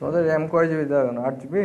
তোমাদের র্যাম কয় জিবি দেওয়া কেন 8 জিবি?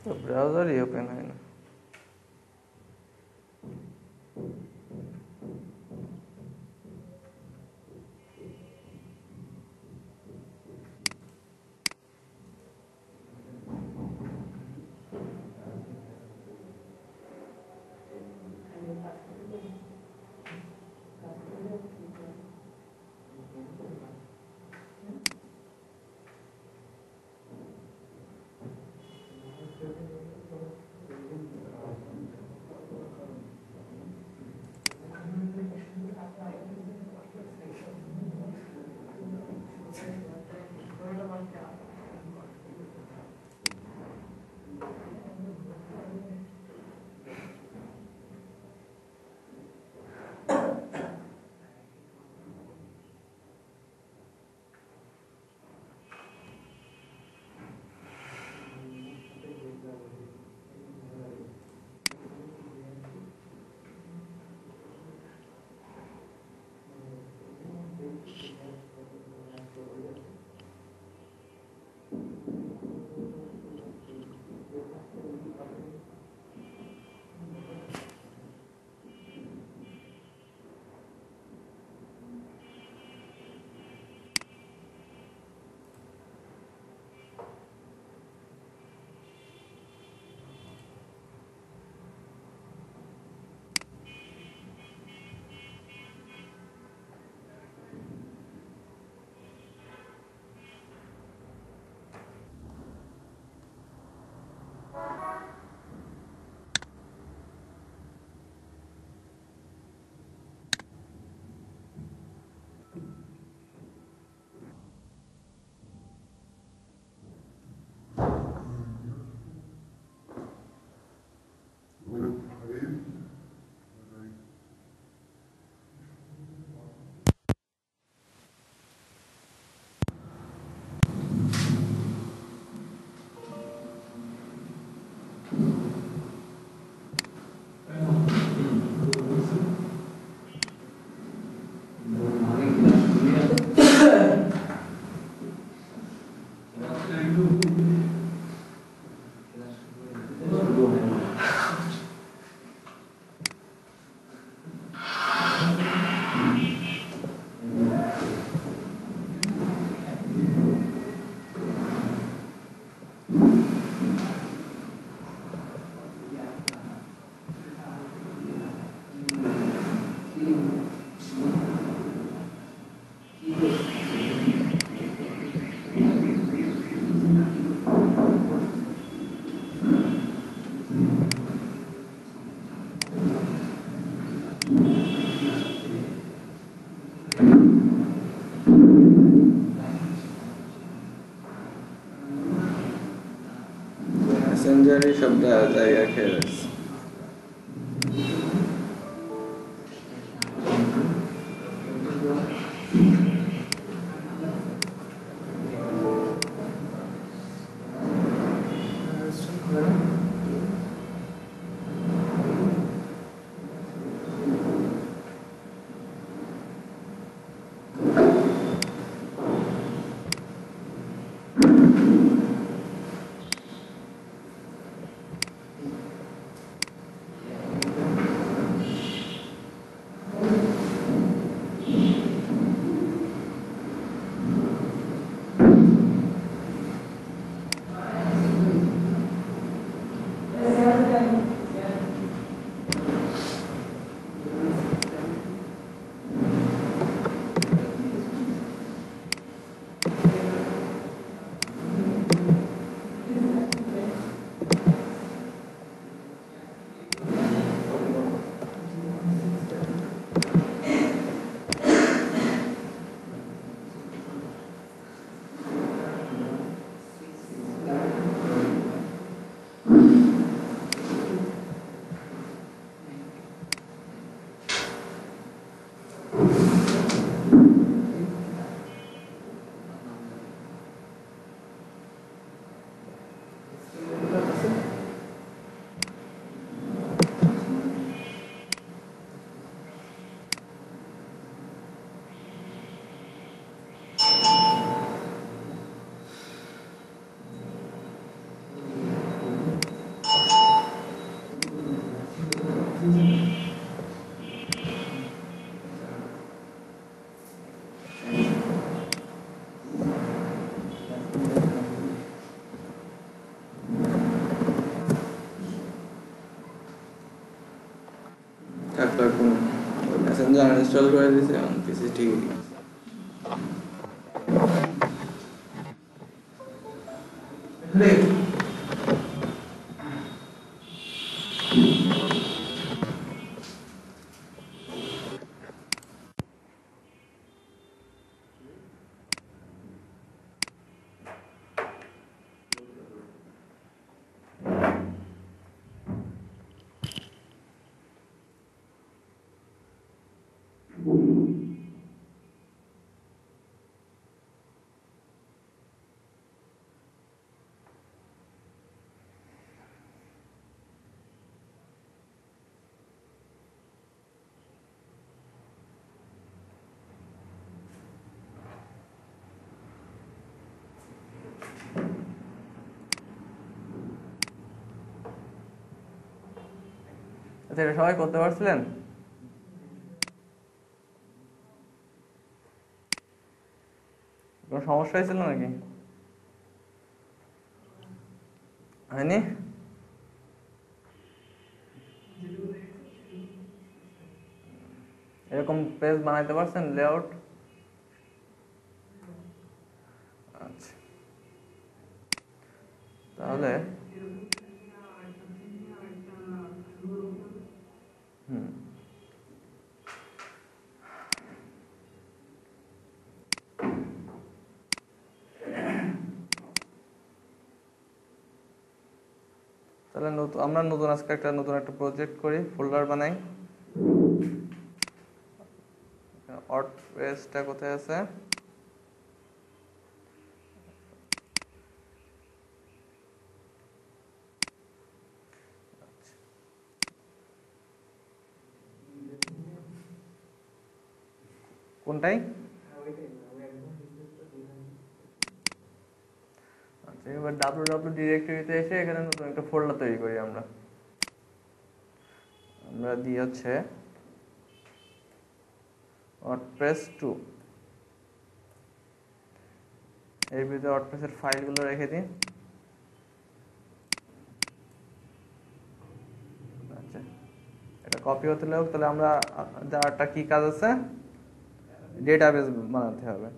तो ब्राउज़र ही ओपन है ना। ইনস্টল করে দিয়েছি, এখন পিসি ঠিক আচ্ছা, এটা সবাই করতে পারছিলেন? কোনো সমস্যা হয়েছিল নাকি? হয়নি? এরকম পেজ বানাইতে পারছেন, লেআউট? আচ্ছা, তাহলে তাহলে আমরা নতুন আজকে নতুন একটা প্রজেক্ট করি, ফোল্ডার বানাই। ওয়ার্ডপ্রেসটা কোথায় আছে? কোনটাই? আচ্ছা, এবার www ডিরেক্টরিতে এসে এখানে নতুন একটা ফোল্ডার তৈরি করি। আমরা দিই হচ্ছে ওয়ার্ডপ্রেস 2। এর ভিতরে ওয়ার্ডপ্রেসের ফাইলগুলো রেখে দিই। আচ্ছা, এটা কপি হতে হোক, তাহলে আমরা যারটা কি কাজ আছে, ডেটাবেস বানাতে হবে।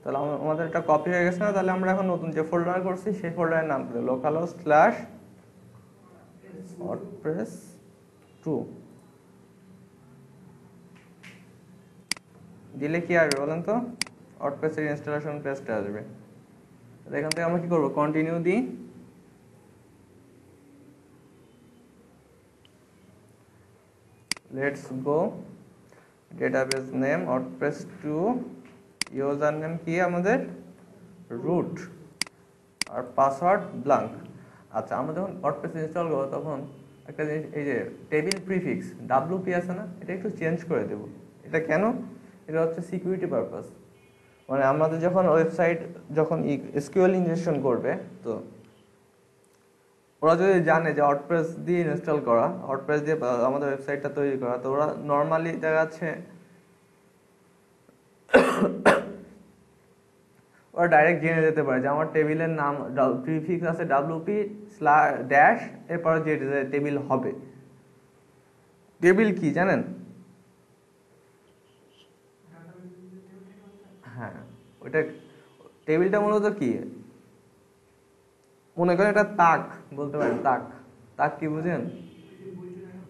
তাহলে আমাদের একটা কপি হয়ে গেছে না? তাহলে আমরা এখন নতুন যে ফোল্ডার করছি সেই ফোল্ডারের নাম দিই localhost/wordpress2 দিলে কি আসবে বলেন তো? ওয়ার্ডপ্রেসের ইনস্টলেশন পেজটা আসবে। এখান থেকে আমরা কি করব? কন্টিনিউ দিই। Let's go. Database name wordpress2, user name কি আমাদের? রুট, আর পাসওয়ার্ড ব্ল্যাঙ্ক। আচ্ছা, আমরা যখন ওয়ার্ডপ্রেস ইনস্টল করবো তখন একটা জিনিস, এই যে টেবিল প্রিফিক্স WP আছে না, এটা একটু চেঞ্জ করে দেব। এটা কেন? এটা হচ্ছে সিকিউরিটি পারপাস। মানে আমাদের যখন ওয়েবসাইট যখন এসকিউএল ইনজেকশন করবে, তো ওরা যদি জানে যে ওয়ার্ডপ্রেস দিয়ে ইনস্টল করা, ওয়ার্ডপ্রেস দিয়ে আমাদের ওয়েবসাইটটা তৈরি করা, তো ওরা নর্মালি দেখা যাচ্ছে ওরা ডাইরেক্ট জেনে যেতে পারে যে আমার টেবিলের নাম প্রিফিক্স আছে WP/ড্যাশ, এরপরে যে টেবিল হবে। টেবিল কি জানেন? হ্যাঁ, ওইটা টেবিলটা মূলত কি, মনে করেন এটা তাক বলতে পারেন। তাক কি বুঝেন?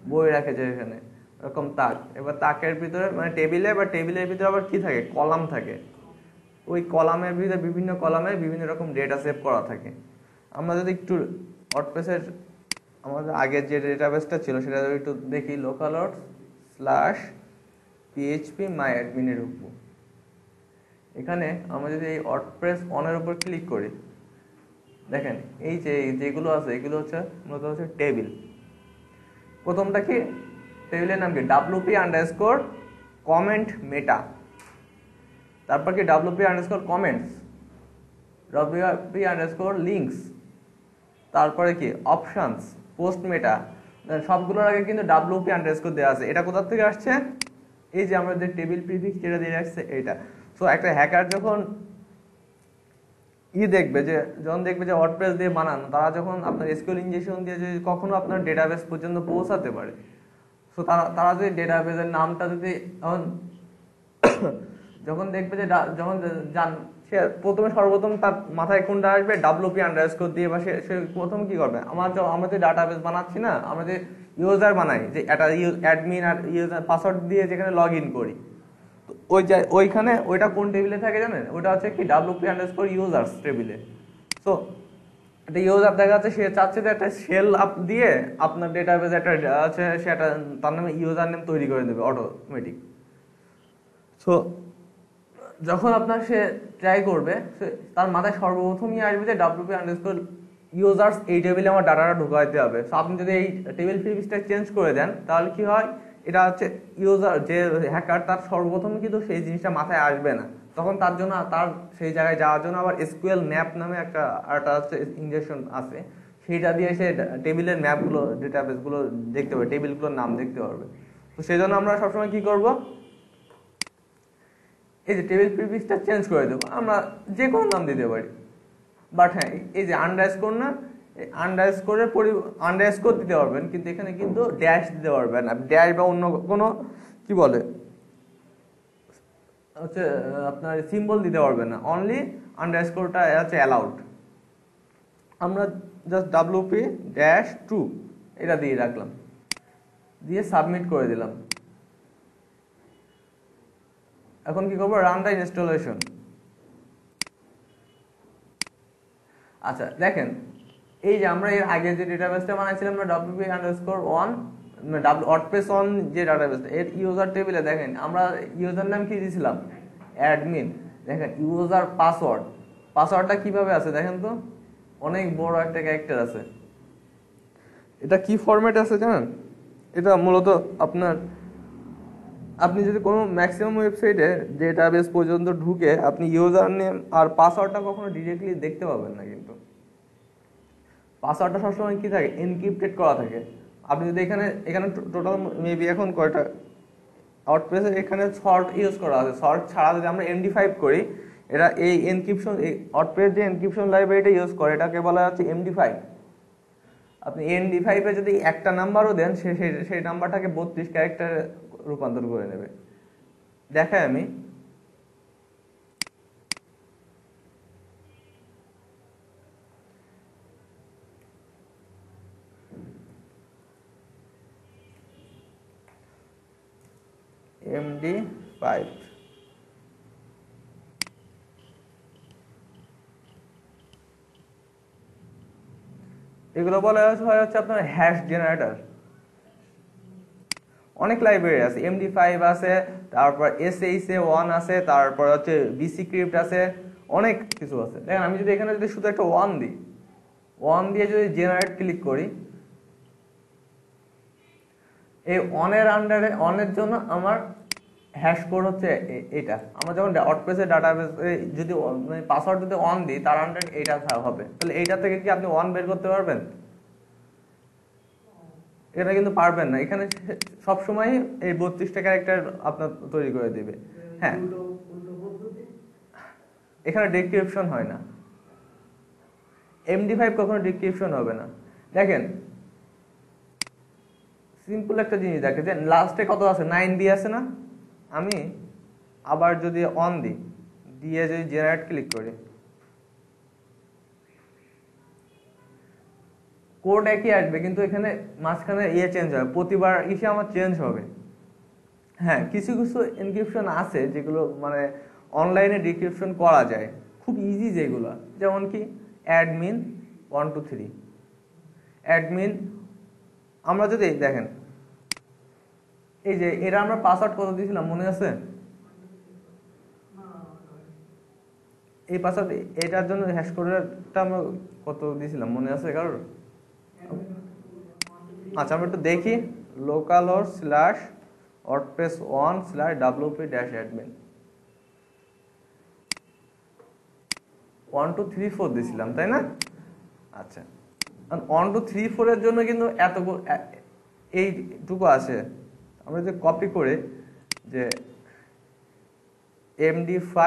বই রাখে যে এখানে, এরকম তাক। এবার তাকের ভিতরে মানে টেবিলে, বা টেবিলের ভিতরে আবার কি থাকে? কলাম থাকে। ওই কলামের ভিতরে বিভিন্ন কলামে বিভিন্ন রকম ডেটা সেভ করা থাকে। আমরা যদি একটু ওয়ার্ডপ্রেসের আমাদের আগের যে ডেটাবেসটা ছিল সেটা যদি একটু দেখি, localhost/php/myadmin এর উপর, এখানে আমরা যদি এই ওয়ার্ডপ্রেস অনের উপর ক্লিক করি, দেখেন এই যে যেগুলো আছে এগুলো হচ্ছে মূলত হচ্ছে টেবিল। প্রথমটা কি, টেবিলের নাম কি wp আন্ডারস্কোর কমেন্ট মেটা, তারপর কি wp underscore comments, wp underscore links, তারপরে কি অপশনস, পোস্ট মেটা, সবগুলোর আগে কিন্তু wp আন্ডারস্কোর দেওয়া আছে। এটা কোথা থেকে আসছে, এই যে আমরা যে টেবিল প্রিফিক্স যেটা দিয়ে রাখছে এইটা। সো একটা হ্যাকার যখন দেখবে যে যখন দেখবে যে ওয়ার্ডপ্রেস দিয়ে বানানো, তারা যখন আপনার এসকিউএল ইনজেকশন দিয়ে যদি কখনো আপনার ডেটাবেস পর্যন্ত পৌঁছাতে পারে, সো তারা যদি ডেটাবেসের নামটা যদি যখন দেখবে যে যখন সে প্রথমে সর্বপ্রথম তার মাথায় কোনটা আসবে, wp আন্ডারস্কোর দিয়ে, বা সে প্রথম কি করবে, আমরা যে ডাটাবেস বানাচ্ছি না, আমরা যে ইউজার বানাই, যে একটা অ্যাডমিন আর ইউজার পাসওয়ার্ড দিয়ে যেখানে লগ ইন করি, তো ওইখানে ওইটা কোন টেবিলে থাকে জানেন, ওইটা হচ্ছে কি wp আন্ডারস্কোর ইউজার্স টেবিলে। সো একটা ইউজার দেখা যাচ্ছে সে চাচ্ছে যে একটা শেল আপ দিয়ে আপনার ডেটাবেস একটা আছে, সে একটা তার নামে ইউজার নেম তৈরি করে দেবে অটোমেটিক। সো যখন আপনার সে ট্রাই করবে, তার মাথায় সর্বপ্রথমই আসবে যে wp আন্ডারস্কোর ইউজার্স এই টেবিলে আমার ডাটাটা ঢুকাইতে হবে। সো আপনি যদি এই টেবিল প্রিফিক্সটা চেঞ্জ করে দেন, তাহলে কি হয়, এটা হচ্ছে ইউজার যে হ্যাকার, তার সর্বপ্রথম কিন্তু সেই জিনিসটা মাথায় আসবে না। তখন তার জন্য তার সেই জায়গায় যাওয়ার জন্য আবার এসকিউএল ম্যাপ নামে একটা হচ্ছে ইনজেকশন আছে, সেইটা দিয়ে সে টেবিলের ম্যাপগুলো, ডেটাবেসগুলো দেখতে পারবে, টেবিলগুলোর নাম দেখতে পারবে। তো সেই জন্য আমরা সবসময় কি করব, এই যে টেবিল প্রিফিক্সটা চেঞ্জ করে দেবো, আমরা যে কোনো নাম দিতে পারি। বাট হ্যাঁ, এই যে আন্ডারস্কোর না, আন্ডারস্কোর দিতে পারবেন, কিন্তু এখানে কিন্তু ড্যাশ দিতে পারবেন না, ড্যাশ বা অন্য কোনো কি বলে হচ্ছে আপনার সিম্বল দিতে পারবেন না, অনলি আন্ডারস্কোরটা আছে অ্যালাউড। আমরা জাস্ট wp-2 এটা দিয়ে রাখলাম, দিয়ে সাবমিট করে দিলাম। এখন কি করবো, রান দ্য ইনস্টলেশন। আচ্ছা দেখেন, এই যে আমরা এর আগে যে ডেটাবেসটা বানাইছিলাম না wp_1 ওয়ার্ডপ্রেস অন যে ডাটাবেসটা, এর ইউজার টেবিলে দেখেন আমরা ইউজার নাম কি দিয়েছিলাম, অ্যাডমিন। দেখেন ইউজার পাসওয়ার্ডটা কিভাবে আছে দেখেন তো, অনেক বড় একটা ক্যারেক্টার আছে। এটা কি ফরম্যাট আছে জানেন, এটা মূলত আপনি যদি কোনো ম্যাক্সিমাম ওয়েবসাইটে ডেটাবেস পর্যন্ত ঢুকে আপনি ইউজার নেম আর পাসওয়ার্ডটা কখনো ডিরেক্টলি দেখতে পাবেন না, কিন্তু পাসওয়ার্ডটা সবসময় কি থাকে, এনক্রিপ্টেড করা থাকে। আপনি যদি এখানে টোটাল মেবি এখন কয়টা ওয়ার্ডপ্রেসে এখানে সর্ট ইউজ করা আছে, সর্ট ছাড়া যদি আমরা MD5 করি, এটা এই এনক্রিপশন, এই ওয়ার্ডপ্রেস যে এনক্রিপশন লাইব্রেরিটা ইউজ করে এটাকে বলা হচ্ছে MD5। আপনি MD5 এ যদি একটা নাম্বারও দেন, সেই নাম্বারটাকে 32 ক্যারেক্টারে রূপান্তর করে নেবে। দেখাই আমি, MD5 এগুলো বলা হয় হচ্ছে আপনার হ্যাশ জেনারেটর। অনেক লাইব্রেরি আছে, MD5 আছে, তারপর SHA1 আছে, তারপর হচ্ছে bcrypt আছে, অনেক কিছু আছে। দেখেন আমি যদি এখানে যদি শুধু একটা 1 দিই, 1 দিয়ে যদি জেনারেট ক্লিক করি, এই অনের আন্ডারে অনের জন্য আমার হ্যাশ কোড হচ্ছে এটা। আমরা যখন ওয়ার্ডপ্রেসের ডাটাবেসে যদি পাসওয়ার্ড যদি 1 দিই, তার আন্ডারে এইটা হবে। তাহলে এইটা থেকে কি আপনি 1 বের করতে পারবেন? এটা কিন্তু পারবেন না। এখানে সবসময় এই 32টা ক্যারেক্টার আপনার তৈরি করে দিবে। হ্যাঁ, এখানে ডিক্রিপশন হয় না, MD5 কখনো ডিক্রিপশন হবে না। দেখেন সিম্পল একটা জিনিস দেখে, যে লাস্টে কত আছে, 9 দিয়ে আছে না, আমি আবার যদি 1 দিই, দিয়ে যদি জেনারেট ক্লিক করি, কোড একই আসবে, কিন্তু এখানে মাঝখানে চেঞ্জ হবে, প্রতিবার আমার চেঞ্জ হবে। হ্যাঁ, কিছু কিছু এনক্রিপশন আছে যেগুলো মানে অনলাইনে ডিক্রিপশন করা যায় খুব ইজি, যেগুলো যেমন কি অ্যাডমিন 123 অ্যাডমিন। আমরা যদি দেখেন এই যে এরা আমরা পাসওয়ার্ড কত দিয়েছিলাম মনে আছে? এই পাসওয়ার্ড এটার জন্য হ্যাশ কোডটা আমরা কত দিয়েছিলাম মনে আছে কারোর? আচ্ছা আমরা একটু দেখি, localhost/wordpress1/wp-admin 1 2 3 4 দিয়েছিলাম তাই না? আচ্ছা 1 2 3 4 এর জন্য কিন্তু এইটুকু আছে। আমরা যে কপি করে যে md5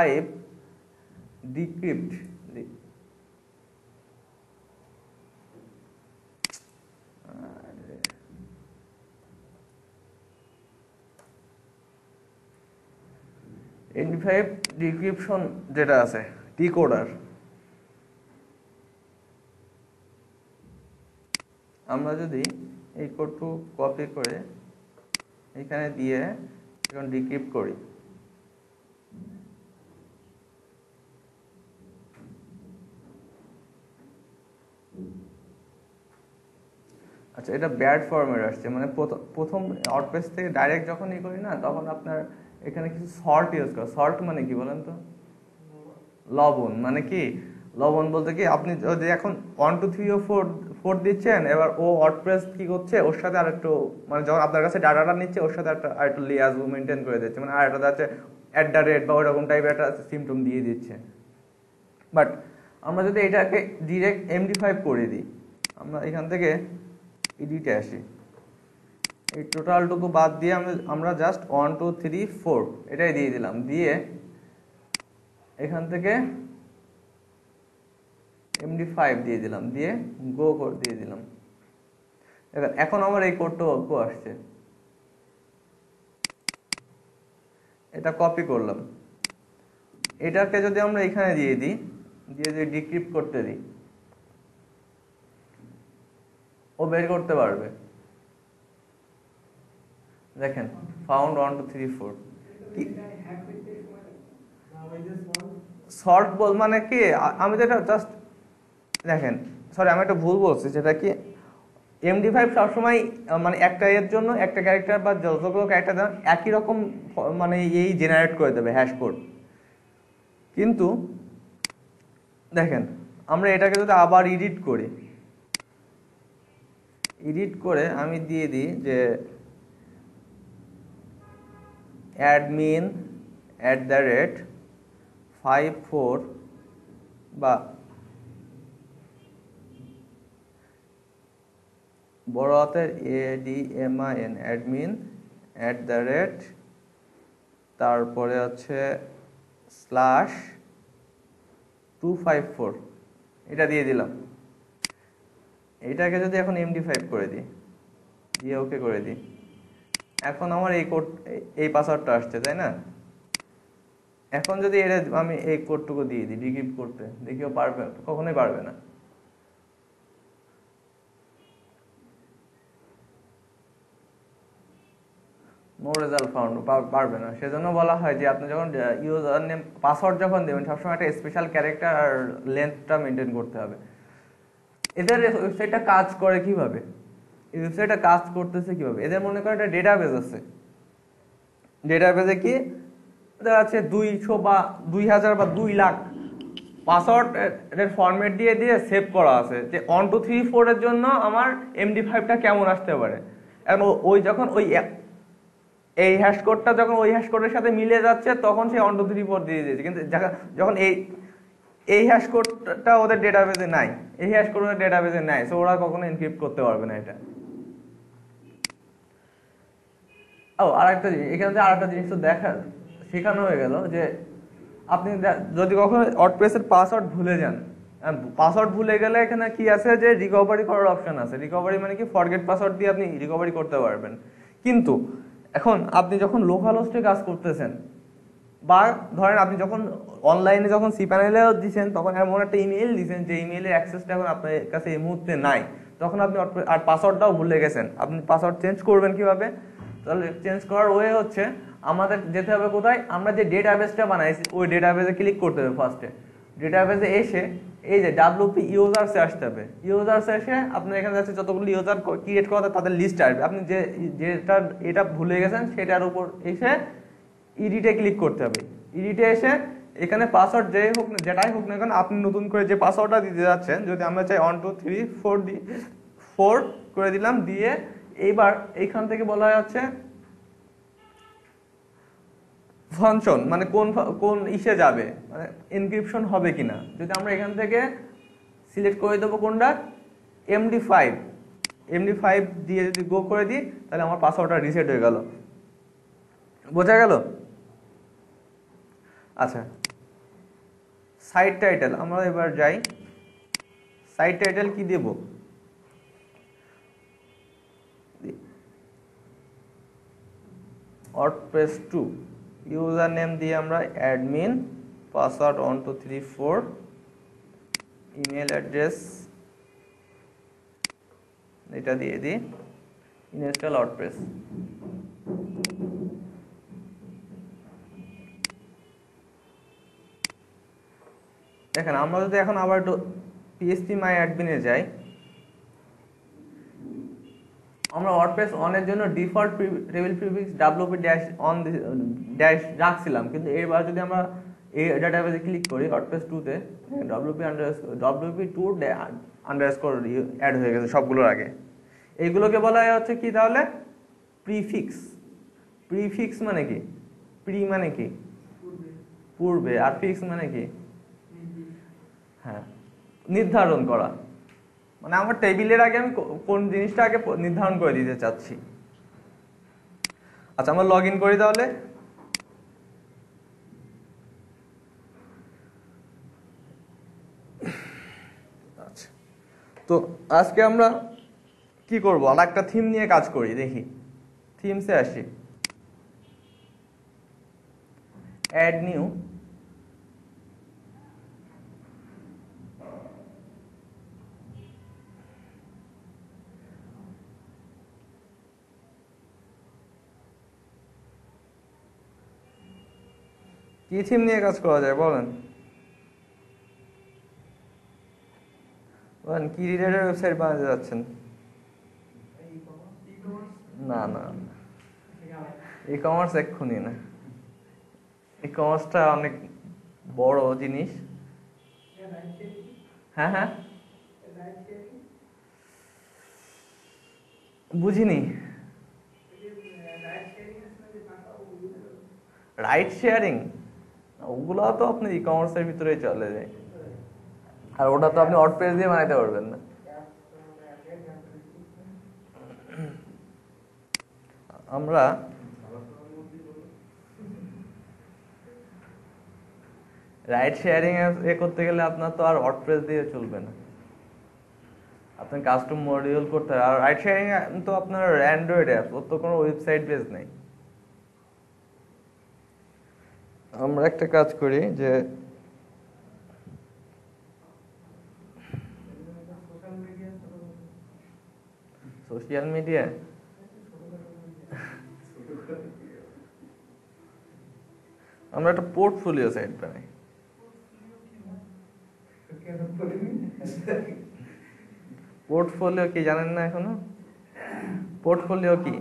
decrypt md5 ডিক্রিপশন যেটা আছে ডিকোডার, আমরা যদি এই কোডটু কপি করে এখানে দিয়ে এখন ডিক্রিপ্ট করি, আচ্ছা এটা ব্যাড ফর্মেট আসছে, মানে প্রথম ওয়ার্ডপ্রেস থেকে ডাইরেক্ট যখন করি না তখন আপনার এখানে কিছু সল্ট ইউজ করে। সল্ট মানে কি বলেন তো? লবণ। মানে কি লবণ বলতে কি আপনি যদি এখন 1 2 3 ও 4 দিচ্ছেন, এবার ও ওয়ার্ডপ্রেস কি করছে ওর সাথে আরেকটু, মানে যখন আপনার কাছে ডাটাটা নিচ্ছে ওর সাথে আরেকটু লিয়াজ মেনটেন করে দিচ্ছে, মানে আরেকটা যাচ্ছে @ বা ওরকম টাইপের একটা সিম্পটম দিয়ে দিচ্ছে। বাট আমরা যদি এটাকে ডিরেক্ট md5 করে দিই, আমরা এখান থেকে এডিটে আসি, এই টোটালটুকু বাদ দিয়ে আমরা জাস্ট 1 2 3 4 এটাই দিয়ে দিলাম, দিয়ে এখান থেকে md5 দিয়ে দিলাম, দিয়ে গো কোড দিয়ে দিলাম। এখন আমার এই কোডটা অল্প আসছে, এটা কপি করলাম, এটাকে যদি আমরা এখানে দিয়ে দিই, দিয়ে যদি ডিক্রিপ্ট করতে দিই, ও বের করতে পারবে। দেখেন ফাউন্ড 1 2 3 4 সর্ট বল মানে কি, আমি যেটা জাস্ট দেখেন, সরি আমি একটা ভুল বলছি, যেটা কি md5 সবসময় মানে একটা এর জন্য একটা ক্যারেক্টার বা যতগুলো ক্যারেক্টার দেন একই রকম মানে এই জেনারেট করে দেবে হ্যাশ কোড। কিন্তু দেখেন আমরা এটাকে যদি আবার এডিট করি, এডিট করে আমি দিয়ে দিই যে admin@54 বা বড় হাতের ADMIN admin তারপরে হচ্ছে /254 এটা দিয়ে দিলাম। এটাকে যদি এখন md5 করে দিই, দিয়ে ওকে করে দিই, এখন আমার এই কোড এই পাসওয়ার্ডটা আসছে তাই না? এখন যদি এটা আমি এই কোডটুকু দিয়ে দিই ডিক্রিপ্ট করতে, দেখিও পারবে? কখনোই পারবে না। নো রেজাল্ট ফাউন্ড, পারবে না। সেজন্য বলা হয় যে আপনি যখন ইউজার নেম পাসওয়ার্ড যখন দেবেন সবসময় একটা স্পেশাল ক্যারেক্টার আর লেন্থটা মেনটেন করতে হবে। এদের ওয়েবসাইটটা কাজ করে কিভাবে, এই ওয়েবসাইটটা কাজ করতেছে কিভাবে? এদের মনে করে একটা ডেটাবেস আছে, ডেটাবেসে কি দেখা যাচ্ছে 200 বা 2000 বা 2 লাখ পাসওয়ার্ড এর ফরম্যাট দিয়ে দিয়ে সেভ করা আছে যে 1 2 3 4 এর জন্য আমার md5টা কেমন আসতে পারে। এবং ওই যখন ওই এই হ্যাশ কোডটা যখন ওই হ্যাশ কোডের সাথে মিলে যাচ্ছে তখন সে 1 2 3 4 দিয়ে দিয়েছে, কিন্তু যখন এই হ্যাশ কোডটা ওদের ডেটাবেসে নাই, এই হ্যাশ কোড ওদের ডেটাবেসে নাই, সো ওরা কখনো এনক্রিপ্ট করতে পারবে না এটা। আরেকটা জিনিস এখানে, আরেকটা জিনিস তো শেখানো হয়ে গেল যে আপনি যদি কখনো ওয়ার্ডপ্রেসের পাসওয়ার্ড ভুলে যান, পাসওয়ার্ড ভুলে গেলে এখানে কি আছে যে রিকভারি করার অপশন আছে। রিকভারি মানে কি ফরগেট পাসওয়ার্ড দিয়ে আপনি রিকভারি করতে পারবেন। কিন্তু এখন আপনি যখন লোকাল হোস্টে কাজ করতেছেন বা ধরেন আপনি যখন অনলাইনে যখন cPanel-এও দিচ্ছেন তখন এমন একটা ইমেইল দিচ্ছেন যে ইমেইলের অ্যাক্সেসটা এখন আপনার কাছে এই মুহূর্তে নাই, তখন আপনি আর পাসওয়ার্ডটাও ভুলে গেছেন, আপনি পাসওয়ার্ড চেঞ্জ করবেন কিভাবে? তাহলে চেঞ্জ করার ওয়ে হচ্ছে আমাদের যেতে হবে কোথায়, আমরা যে ডেটাবেসটা বানাইছি ওই ডেটাবেসে ক্লিক করতে হবে। ফার্স্টে ডেটাবেসে এসে এই যে WP ইউজার্সে আসতে হবে, ইউজার্সে এসে আপনার এখানে যাচ্ছে যতগুলো ইউজার ক্রিয়েট করা তাদের লিস্ট আসবে, আপনি যেটা এটা ভুলে গেছেন সেটার উপর এসে এডিটে ক্লিক করতে হবে। এডিটে এসে এখানে পাসওয়ার্ড যেটাই হোক না কেন, আপনি নতুন করে যে পাসওয়ার্ডটা দিতে যাচ্ছেন, যদি আমরা চাই 1 2 3 4 4 করে দিলাম, দিয়ে এইবার এইখান থেকে বলা যাচ্ছে ফাংশন, মানে কোন ইসে যাবে, মানে এনক্রিপশন হবে কিনা। যদি আমরা এখান থেকে সিলেক্ট করে দেবো কোনটা, MD5 দিয়ে যদি গো করে দিই, তাহলে আমার পাসওয়ার্ডটা রিসেট হয়ে গেল। বোঝা গেল? আচ্ছা, সাইট টাইটেল আমরা এবার যাই। সাইট টাইটেল কি দেব? WordPress 2 ইউজার নেম দিয়ে আমরা অ্যাডমিন, পাসওয়ার্ড 1 2 3 4, ইমেল অ্যাড্রেস এটা দিয়ে দিই, ইনস্টল WordPress। দেখেন আমরা যদি এখন আবার একটু phpMyAdmin এ যাই, আমরা WordPress অন এর জন্য ডিফল্ট টেবিল প্রিফিক্স wp-on রাখছিলাম, কিন্তু এবার যদি আমরা এই ডাটাবেসে ক্লিক করি WordPress 2 তে, wp2 আন্ডারস্কোর অ্যাড হয়ে গেছে সবগুলোর আগে। এইগুলোকে বলা হচ্ছে কি তাহলে? প্রিফিক্স মানে কি? প্রি মানে কি? পূর্বে, আর ফিক্স মানে কি? হ্যাঁ, নির্ধারণ করা, মানে আমার টেবিলের আগে আমি কোন জিনিসটা আগে নির্ধারণ করে দিতে চাচ্ছি। আচ্ছা, আমরা লগ ইন করি তাহলে। আচ্ছা, তো আজকে আমরা কি করব, আর একটা থিম নিয়ে কাজ করি, দেখি থিমসে আসি, অ্যাড নিউ, কি থিম নিয়ে কাজ করা যায় বলেন? বলেন কি রিলেটেড ওয়েবসাইট বানাতে যাচ্ছেন? না না, ই কমার্স এক্ষুনি না, ই কমার্সটা অনেক বড় জিনিস। হ্যাঁ হ্যাঁ, বুঝিনি। রাইট শেয়ারিং, ওগুলো তো আপনি ই কমার্সের ভিতরেই চলে যায়, আর ওটা তো আপনি WordPress দিয়ে বানাইতে পারবেন না। আমরা রাইট শেয়ারিং এ করতে গেলে আপনার তো আর WordPress দিয়ে চলবে না, আপনার কাস্টম মডিউল করতে হবে। আর রাইট শেয়ারিং তো আপনার অ্যান্ড্রয়েড অ্যাপ, ওর তো কোনো ওয়েবসাইট বেস নেই। আমরা একটা কাজ করি যে সোশ্যাল মিডিয়া, আমরা একটা পোর্টফোলিও সাইট বানাই। পোর্টফোলিও কি জানেন না এখনো? পোর্টফোলিও কি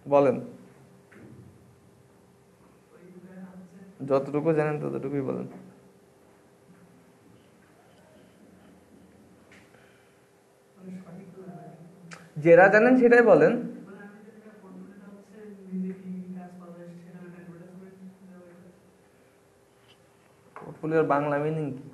বলেন? যতটুকু জানেন ততটুকুই বলেন। যেটা জানেন সেটাই বলেন। পোর্টফোলিওর বাংলা মিনিং কি?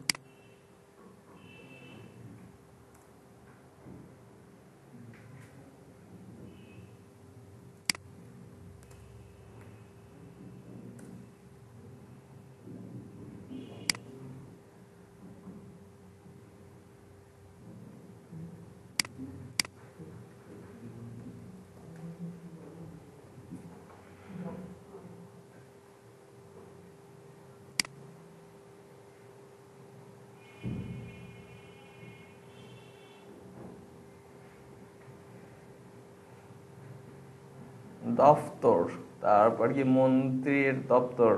দপ্তর, তারপর কি মন্ত্রীর দপ্তর,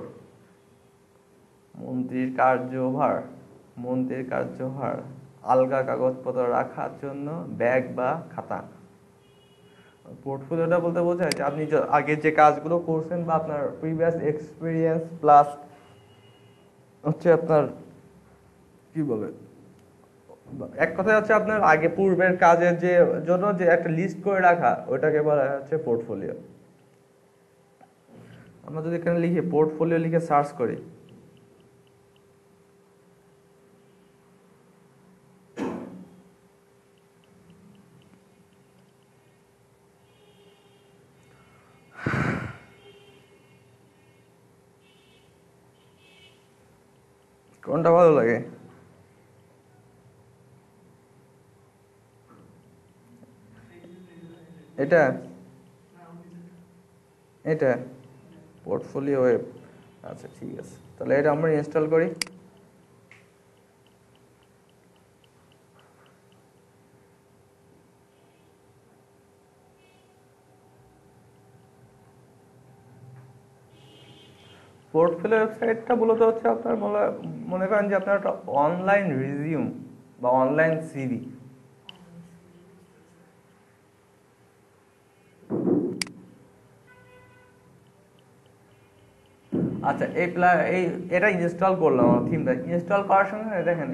মন্ত্রীর কার্যভার, আলগা কাগজপত্র রাখার জন্য ব্যাগ বা খাতা। পোর্টফোলিওটা বলতে বোঝায় যে আপনি আগে যে কাজগুলো করছেন বা আপনার প্রিভিয়াস এক্সপিরিয়েন্স প্লাস হচ্ছে আপনার কি বলে, এক কথায় হচ্ছে আপনার আগে পূর্বের কাজের যে জন্য যে একটা লিস্ট করে রাখা, ওইটাকে বলা হচ্ছে পোর্টফোলিও। আমরা যদি এখানে লিখি পোর্টফোলিও লিখে সার্চ করি, কোনটা ভালো লাগে? এটা এটা পোর্টফোলিও ওয়েব। আচ্ছা ঠিক আছে, তাহলে এটা আমরা ইনস্টল করি। পোর্টফোলিও ওয়েবসাইটটা মূলত হচ্ছে আপনার মনে করেন যে আপনার একটা অনলাইন রিজিউম বা অনলাইন সিভি। আচ্ছা এটা ইনস্টল করলাম থিমটা। ইনস্টল করার সঙ্গে দেখেন,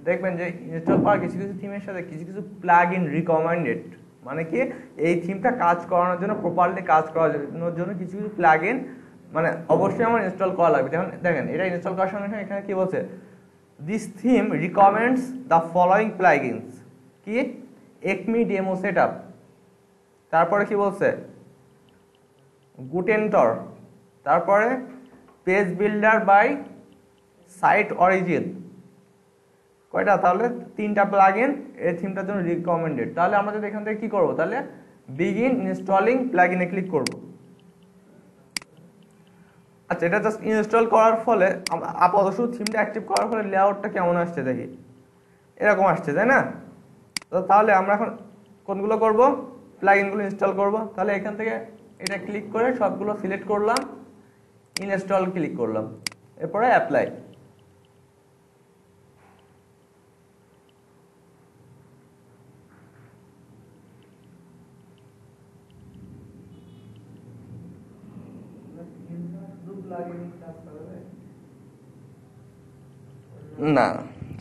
দেখবেন যে ইনস্টল করার কিছু কিছু থিমের সাথে কিছু কিছু প্লাগ ইন রিকমেন্ডেড, মানে কি এই থিমটা কাজ করানোর জন্য, প্রপারলি কাজ করানোর জন্য কিছু কিছু প্লাগ ইন মানে অবশ্যই আমার ইনস্টল করা লাগবে। যেমন দেখেন এটা ইনস্টল করার সঙ্গে সঙ্গে এখানে কি বলছে, this theme recommends the following plugins, কি একমি ডেমো সেটআপ, তারপরে কি বলছে গুটেনটর, তারপরে page builder by site origin. কয়টা? তাহলে 3টা প্লাগইন এই থিমটার জন্য রিকমেন্ডেড। তাহলে আমরা যদি এখান থেকে কি করব, তাহলে বিগিন ইনস্টলিং প্লাগইনে ক্লিক করব। আচ্ছা, এটা জাস্ট ইনস্টল করার ফলে আপাতত শুধু থিমটা অ্যাক্টিভ করার ফলে লেআউটটা কেমন আসছে দেখি, এরকম আসছে, তাই না? তাহলে আমরা এখন কোনগুলো করব, প্লাগইনগুলো ইনস্টল করব। তাহলে এখান থেকে এটা ক্লিক করে সবগুলো সিলেক্ট করলাম, ইনস্টল ক্লিক করলাম, এরপরে অ্যাপ্লাই। না,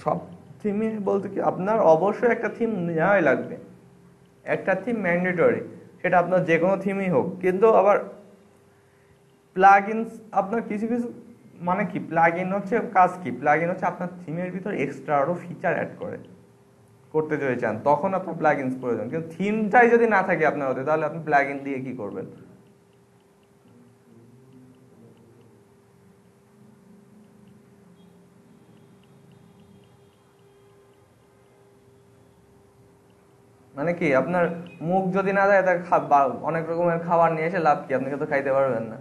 সব থিমে বলতে কি আপনার অবশ্যই একটা থিম নেওয়াই লাগবে, একটা থিম ম্যান্ডেটরি, সেটা আপনার যে কোনো থিমই হোক। কিন্তু আবার প্লাগইনস আপনার কিছু কিছু, মানে কি প্লাগইন হচ্ছে কাজ কি, প্লাগইন হচ্ছে আপনার থিমের ভিতর এক্সট্রা আরো ফিচার অ্যাড করতে যদি চান, তখন আপনার প্লাগইনস প্রয়োজন। কিন্তু থিমটাই যদি না থাকে আপনার হতে, তাহলে আপনি প্লাগইন দিয়ে কি করবেন? মানে কি আপনার মুখ যদি না যায়, তা অনেক রকমের খাবার নিয়ে এসে লাভ কি, আপনি তো খাইতে পারবেন না।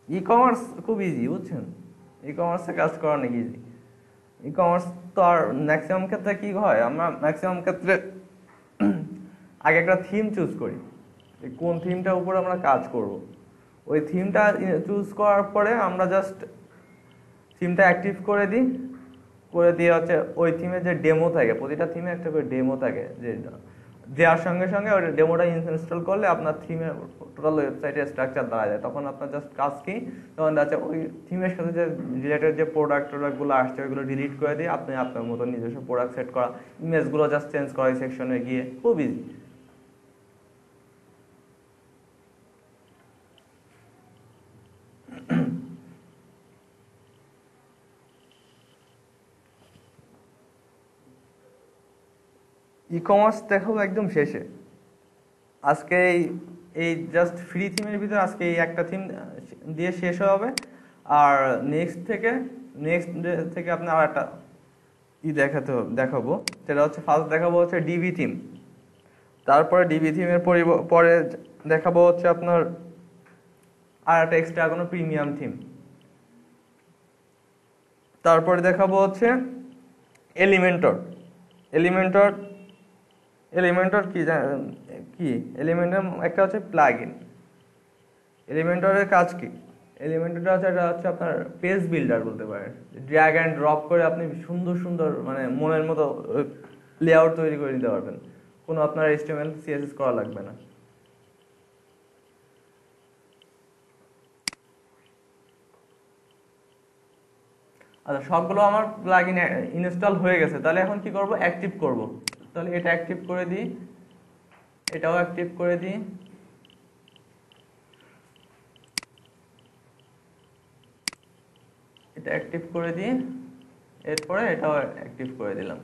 ই কমার্স খুব ইজি, বুঝছেন? ই কমার্সে কাজ করা অনেক ইজি। ই কমার্স তো আর ম্যাক্সিমাম ক্ষেত্রে কি হয়, আমরা ম্যাক্সিমাম ক্ষেত্রে আগে একটা থিম চুজ করি, কোন থিমটার উপর আমরা কাজ করব। ওই থিমটা চুজ করার পরে আমরা জাস্ট থিমটা অ্যাক্টিভ করে দিই, করে দিয়ে হচ্ছে ওই থিমে যে ডেমো থাকে, প্রতিটা থিমে একটা করে ডেমো থাকে, যে দেওয়ার সঙ্গে সঙ্গে ওই ডেমোটা ইনস্টল করলে আপনার থিমে টোটাল ওয়েবসাইটের স্ট্রাকচার দাঁড়া যায়। তখন আপনার জাস্ট কাজ কি, তখন আছে ওই থিমের সাথে যে রিলেটেড যে প্রোডাক্টগুলো আসছে ওইগুলো ডিলিট করে দিয়ে আপনি আপনার মতো নিজস্ব প্রোডাক্ট সেট করা, ইমেজগুলো জাস্ট চেঞ্জ করা এই সেকশনে গিয়ে, খুব ইজি। ই কমার্স দেখাবো একদম শেষে। আজকে এই জাস্ট ফ্রি থিমের ভিতরে আজকে এই একটা থিম দিয়ে শেষ হবে। আর নেক্সট থেকে আপনার আর একটা দেখাবো, সেটা হচ্ছে ফার্স্ট দেখাবো হচ্ছে ডিবি থিম, তারপরে ডিবি থিমের পরে দেখাবো হচ্ছে আপনার আর একটা এক্সট্রা কোনো প্রিমিয়াম থিম, তারপরে দেখাবো হচ্ছে এলিমেন্টর। এলিমেন্টর কি এলিমেন্টর একটা হচ্ছে প্লাগইন, এলিমেন্টরের কাজ কি? এলিমেন্টরটা হচ্ছে, এটা হচ্ছে আপনার পেজ বিল্ডার বলতে পারেন। ড্র্যাগ অ্যান্ড ড্রপ করে আপনি সুন্দর সুন্দর মানে মনের মতো লেআউট তৈরি করে নিতে পারবেন, কোনো আপনার HTML CSS করা লাগবে না। আচ্ছা, সবগুলো আমার প্লাগইন ইনস্টল হয়ে গেছে, তাহলে এখন কি করব? অ্যাক্টিভ করব। তাহলে এটা অ্যাক্টিভ করে দিই, এটাও অ্যাক্টিভ করে দিই, এটা অ্যাক্টিভ করে দিই, এরপরে এটাও অ্যাক্টিভ করে দিলাম।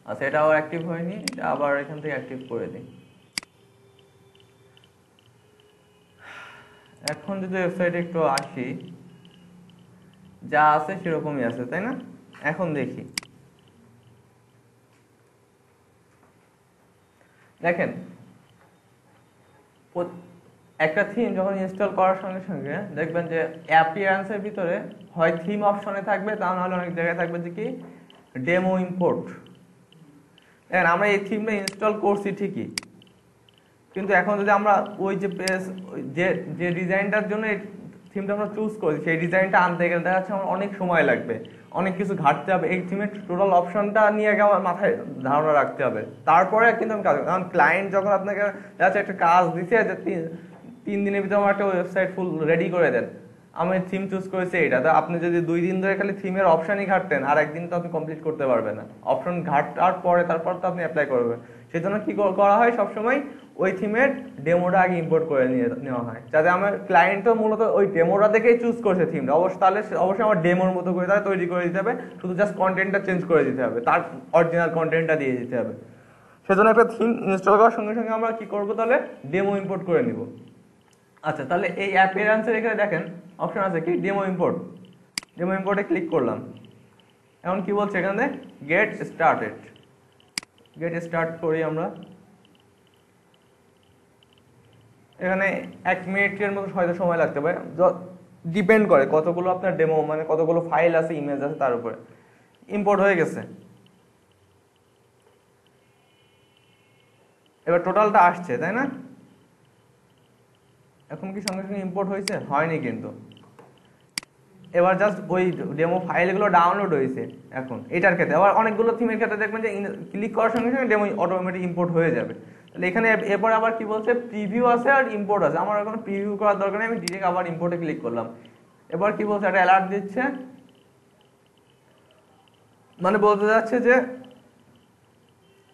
আচ্ছা, এটাও অ্যাক্টিভ হয়নি, এটা আবার এখান থেকে অ্যাক্টিভ করে দিই। এখন যদি ওয়েবসাইটে একটু আসি, যা আছে সেরকমই আছে, তাই না? এখন দেখি, দেখেন একটা থিম যখন ইনস্টল করার সঙ্গে সঙ্গে দেখবেন যে অ্যাপিয়ারেন্সের ভিতরে হয় থিম অপশনে থাকবে, তা নাহলে অনেক জায়গায় থাকবে যে কি ডেমো ইম্পোর্ট। দেখেন আমরা এই থিমটা ইনস্টল করছি ঠিকই, কিন্তু এখন যদি আমরা ওই যে পেজ যে যে ডিজাইনটার জন্য এই থিমটা আমরা চুজ করি, সেই ডিজাইনটা আনতে গেলে দেখা যাচ্ছে আমার অনেক সময় লাগবে, অনেক কিছু ঘাটতে হবে, এই থিমের টোটাল অপশনটা নিয়ে আগে আমার মাথায় ধারণা রাখতে হবে, তারপরে কিন্তু আমি কাজ করব। কারণ ক্লায়েন্ট যখন আপনাকে দেখা যাচ্ছে একটা কাজ দিচ্ছে যে 3 দিনের ভিতরে আমার একটা ওয়েবসাইট ফুল রেডি করে দেন, আমি থিম চুজ করেছি এটা, তো আপনি যদি 2 দিন ধরে খালি থিমের অপশনই ঘাটতেন, আর একদিন তো আপনি কমপ্লিট করতে পারবেন না। অপশন ঘাটার পরে তারপর তো আপনি অ্যাপ্লাই করবেন। সেজন্য কি করা হয়, সবসময় ওই থিমের ডেমোটা আগে ইম্পোর্ট করে নেওয়া হয়, যাতে আমার ক্লায়েন্টও মূলত ওই ডেমোটা দেখেই চুজ করছে থিমটা, তাহলে অবশ্যই আমার ডেমোর মতো করে তাহলে তৈরি করে দিতে হবে, শুধু জাস্ট কন্টেন্টটা চেঞ্জ করে দিতে হবে, তার অরিজিনাল কন্টেন্টটা দিয়ে দিতে হবে। সেজন্য একটা থিম ইনস্টল করার সঙ্গে সঙ্গে আমরা কি করবো, তাহলে ডেমো ইম্পোর্ট করে নিব। আচ্ছা, তাহলে এই অ্যাপিয়ারেন্সের এখানে দেখেন অপশন আছে কি ডেমো ইম্পোর্ট, ডেমো ইম্পোর্টে ক্লিক করলাম। এখন কি বলছে এখানে গেট স্টার্টেড, গেট স্টার্ট করি আমরা। এখানে 1 মিনিটের মতো হয়তো সময় লাগতে পারে, ডিপেন্ড করে কতগুলো আপনার ডেমো মানে কতগুলো ফাইল আছে, ইমেজ আছে তার উপরে। ইম্পোর্ট হয়ে গেছে, এবার টোটালটা আসছে, তাই না? এখন কি সঙ্গে সঙ্গে ইম্পোর্ট হয়েছে? হয়নি কিন্তু। এবার জাস্ট ওই ডেমো ফাইলগুলো ডাউনলোড হয়েছে। এখন এটার ক্ষেত্রে আবার অনেকগুলো থিমের ক্ষেত্রে দেখবেন যে ক্লিক করার সঙ্গে সঙ্গে ডেমো অটোমেটিক ইম্পোর্ট হয়ে যাবে। তাহলে এখানে এরপর আবার কি বলছে, প্রিভিউ আছে আর ইম্পোর্ট আছে। আমার এখন প্রিভিউ করার দরকার নেই, আমি ডিরেক্ট আবার ইম্পোর্টে ক্লিক করলাম। এবার কি বলছে, একটা অ্যালার্ট দিচ্ছে, মানে বলতে যাচ্ছে যে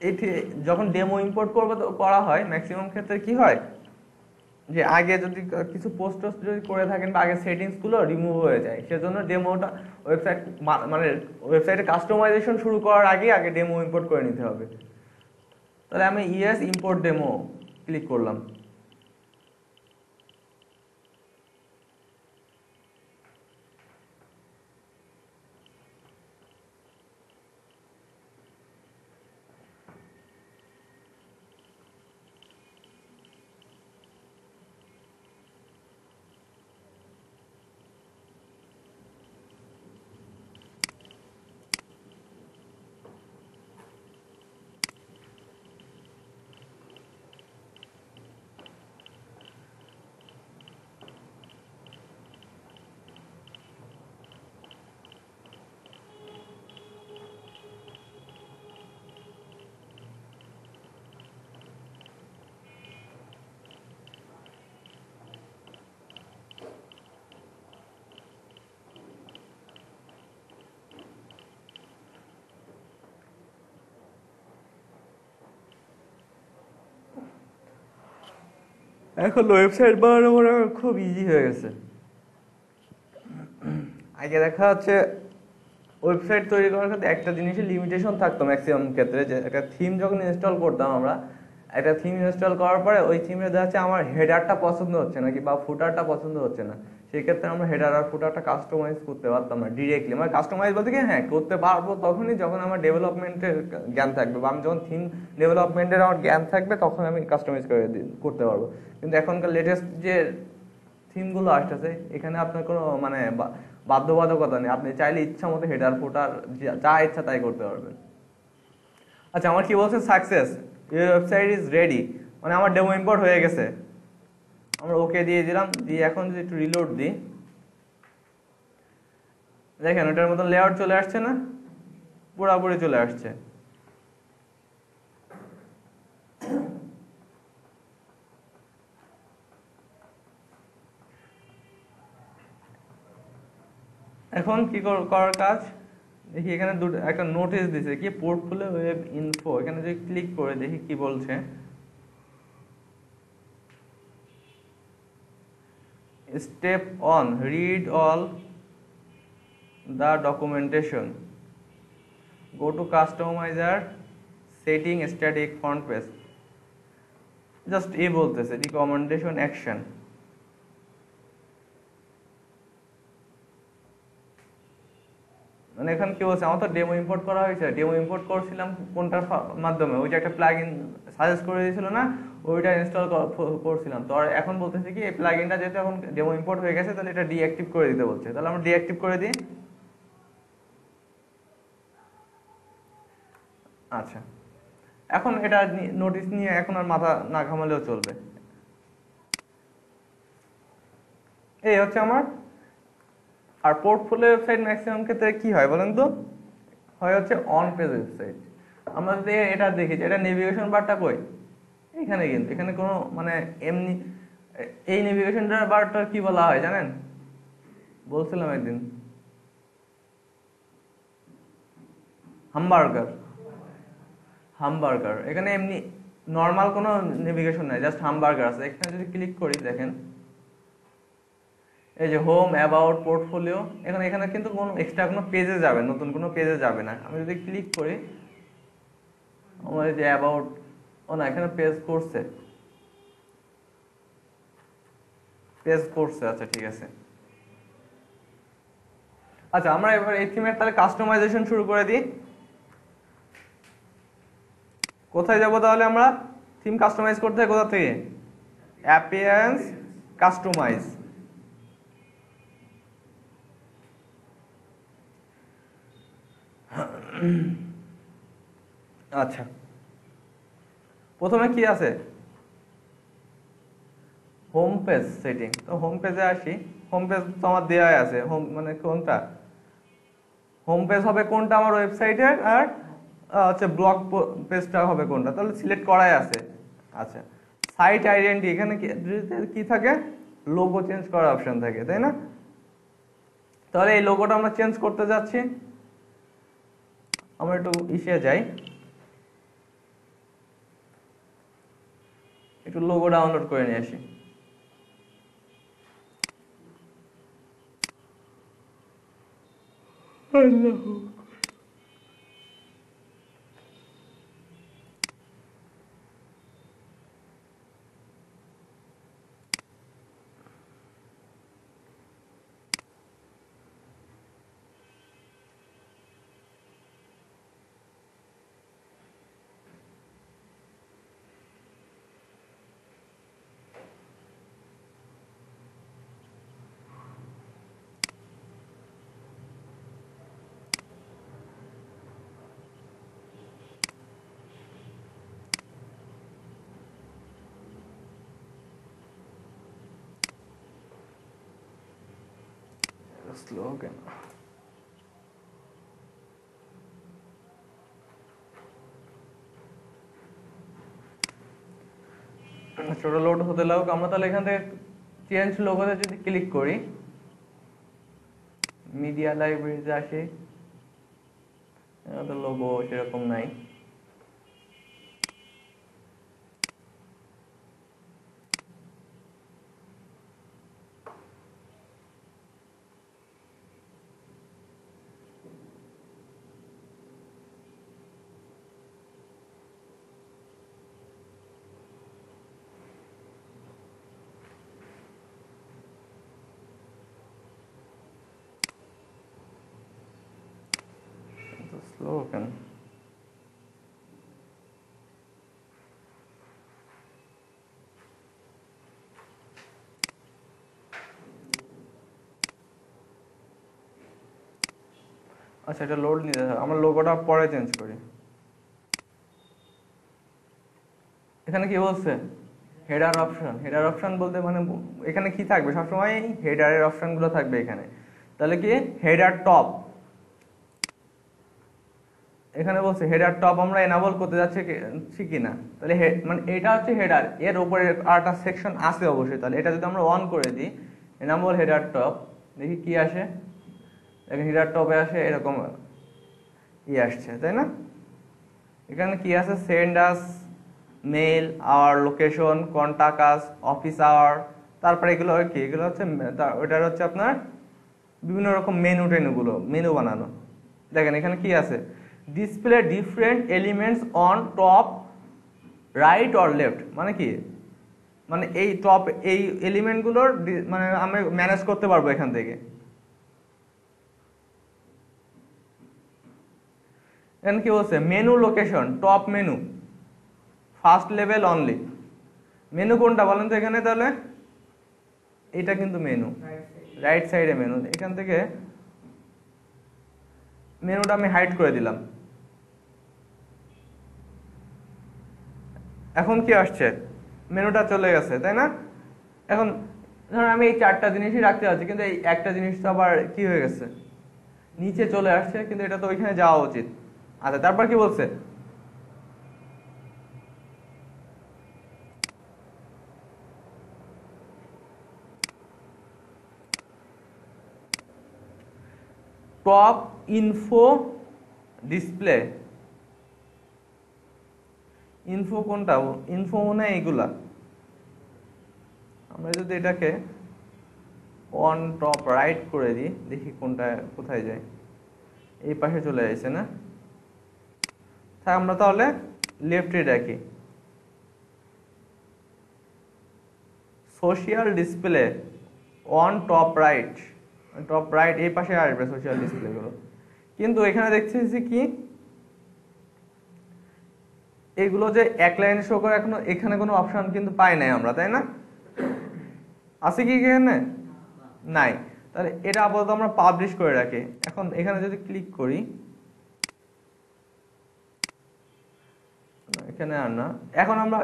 এই যখন ডেমো ইম্পোর্ট করবে করা হয়, ম্যাক্সিমাম ক্ষেত্রে কি হয় যে আগে যদি কিছু পোস্ট যদি করে থাকেন বা আগে সেটিংস গুলো রিমুভ হয়ে যায়, সেজন্য ডেমোটা ওয়েবসাইট মানে ওয়েবসাইটে কাস্টমাইজেশন শুরু করার আগে ডেমো ইম্পোর্ট করে নিতে হবে। তাহলে আমি ইয়েস ইম্পোর্ট ডেমো ক্লিক করলাম। এখন ওয়েবসাইট বানানো মনে হয় খুব ইজি হয়ে গেছে। আগে দেখা যাচ্ছে ওয়েবসাইট তৈরি করার ক্ষেত্রে একটা জিনিসের লিমিটেশন থাকতো ম্যাক্সিমাম ক্ষেত্রে, যে একটা থিম যখন ইনস্টল করতাম আমরা, একটা থিম ইনস্টল করার পরে ওই থিমে দেখা যাচ্ছে আমার হেডারটা পছন্দ হচ্ছে না, কি বা ফুটারটা পছন্দ হচ্ছে না, সেই ক্ষেত্রে আমরা হেডার আর ফুটারটা কাস্টমাইজ করতে পারতাম না ডিরেক্টলি। মানে কাস্টমাইজ বলতে কি, হ্যাঁ করতে পারবো তখনই যখন আমার ডেভেলপমেন্টের জ্ঞান থাকবে, বা আমি যখন থিম ডেভেলপমেন্টের আমার জ্ঞান থাকবে তখন আমি কাস্টমাইজ করতে পারবো। কিন্তু এখনকার লেটেস্ট যে থিমগুলো আসতেছে, এখানে আপনার কোনো মানে বাধ্যবাধকতা নেই, আপনি চাইলে ইচ্ছা মতো হেডার ফুটার যা ইচ্ছা তাই করতে পারবেন। আচ্ছা, আমার কি বলছে success, your website is ready, মানে আমার ডেমো ইম্পোর্ট হয়ে গেছে। আমরা ওকে দিয়ে দিলাম, দিয়ে এখন যদি একটু রিলোড দিই, দেখেন ওটার মতন লেআউট চলে আসছে না, পুরোপুরি চলে আসছে। এখন কি করার কাজ দেখি, এখানে একটা নোটিশ দিছে কি, পোর্টফোলিও ওয়েব ইনফো, এখানে যদি ক্লিক করে দেখি কি বলছে। Step 1, read all the documentation, go to customizer, setting static font page, just এ বলতেছে রিকমেন্ডেশন অ্যাকশন। মানে এখানে কি বলছে, আমার তো ডেমো ইম্পোর্ট করা হয়েছে, ডেমো ইম্পোর্ট করছিলাম কোনটার মাধ্যমে, ওই যে একটা প্লাগইন সাজেস্ট করে দিয়েছিল না, ওইটা ইনস্টল করছিলাম। তো এখন বলতেছে কি এই প্লাগইনটা যেহেতু এখন ডেমো ইম্পোর্ট হয়ে গেছে, তাহলে এটা ডিঅ্যাক্টিভ করে দিতে বলছে। তাহলে আমরা ডিঅ্যাক্টিভ করে দিই। আচ্ছা, এখন এটা নোটিস নিয়ে এখন আর মাথা না ঘামালেও চলবে। এই হচ্ছে আমার। আর পোর্টফোলিও ওয়েবসাইট ম্যাক্সিমাম ক্ষেত্রে কি হয় বলেন তো, হয় হচ্ছে অন পেজ ওয়েবসাইট। আমরা যদি এটা দেখি যে এটা নেভিগেশন বারটা কই, এখানে, কিন্তু এখানে কোনো মানে এমনি এই নেভিগেশন বারটার কি বলা হয় জানেন, বলছিলাম একদিন, হামবার্গার। হামবার্গার, এখানে এমনি নর্মাল কোনো নেভিগেশন নাই, জাস্ট হামবার্গার আছে। এখানে যদি ক্লিক করি দেখেন এই যে হোম, অ্যাবাউট, পোর্টফোলিও, এখানে কিন্তু কোনো এক্সট্রা কোনো পেজে যাবে, নতুন কোনো পেজে যাবে না। আমি যদি ক্লিক করি, আমার এই যে অ্যাবাউট, ও না, এখানে পেজ করছে, পেজ করছে। আচ্ছা ঠিক আছে। আচ্ছা, আমরা এবার এই থিমের তাহলে কাস্টমাইজেশন শুরু করে দিই। কোথায় যাব তাহলে আমরা থিম কাস্টমাইজ করতে হয়, কোথা থেকে? Appearance, customize. আচ্ছা, প্রথমে কি আছে, হোম পেজ সেটিং। তো হোম পেজে আসি, হোম পেজ তো আমার দেওয়াই আছে। হোম মানে কোনটা হোম পেজ হবে, কোনটা আমার ওয়েবসাইটের, আর হচ্ছে ব্লগ পেজটা হবে কোনটা, তাহলে সিলেক্ট করাই আছে। আচ্ছা, সাইট আইডেন্টি, এখানে কি থাকে, লোগো চেঞ্জ করার অপশন থাকে, তাই না? তাহলে এই লোগোটা আমরা চেঞ্জ করতে যাচ্ছি। আমরা একটু ইসে যাই, একটু লোগো ডাউনলোড করে নিয়ে আসি। স্লো কেন? ছোট লোড হতে লাগুক। আমরা তাহলে এখান থেকে চেঞ্জ লোগোতে যদি ক্লিক করি, মিডিয়া লাইব্রেরিতে আসি, লোগো সেরকম নাই। স্লো কেন? আচ্ছা, এটা লোড নিতে হবে, আমরা লোগোটা পরে চেঞ্জ করি। এখানে কি বলছে, হেডার অপশন বলতে মানে এখানে কি থাকবে, সবসময় হেডারের অপশনগুলো থাকবে এখানে। তাহলে কি হেডার টপ, এখানে বলছে হেডার টপ আমরা এনাবল করতে যাচ্ছি কিনা। তাহলে মানে এটা হচ্ছে হেডার, এর উপরে আরেকটা সেকশন আছে অবশ্যই। তাহলে এটা যদি আমরা অন করে দিই, এনাবল হেডার টপ, দেখি কি আসে। দেখেন হেডার টপে আসে এরকম আসছে, তাই না? এখানে কি আছে, send us mail, our location, contact us, office hour, তারপরে এগুলো কি, এগুলো হচ্ছে ওটার হচ্ছে আপনার বিভিন্ন রকম মেনু বানানো। দেখেন এখানে কি আছে, display different elements on top right or left, মানে কি, মানে এই টপ এই এলিমেন্টগুলোর মানে আমি ম্যানেজ করতে পারবো এখান থেকে। এখানে কি বলছে, menu location, top menu, first level only. Menu কোনটা বলেন তো এখানে, তাহলে এটা কিন্তু মেনু, রাইট সাইডে মেনু। এখান থেকে মেনুটা আমি হাইড করে দিলাম। এখন কি আসছে, মেনুটা চলে গেছে, তাই না? এখন ধরুন আমি এই 4টা জিনিসই রাখতে পারছি, কিন্তু এই একটা জিনিস তো আবার কি হয়ে গেছে, নিচে চলে আসছে, কিন্তু এটা তো ওইখানে যাওয়া উচিত। আচ্ছা, তারপর কি বলছে, টপ ইনফো ডিসপ্লে। ইনফো কোনটা, ইনফো মনে হয় এইগুলা। আমরা যদি এটাকে অন টপ রাইট করে দিই, দেখি কোনটা কোথায় যায়, এই পাশে চলে আসছে না? আমরা তাহলে লেফটে রাখি, social display on top right, top right এই পাশে আসবে সোশিয়াল ডিসপ্লে গুলো। কিন্তু এখানে দেখতেছি কি, এগুলো যে এক লাইনে শো করে, এখনো এখানে কোনো অপশন কিন্তু পাই নাই আমরা, তাই না? আছে কি এখানে? নাই। তাহলে এটা আপাতত আমরা পাবলিশ করে রাখি। এখন এখানে যদি ক্লিক করি, এখানে আর না, এখন আমরা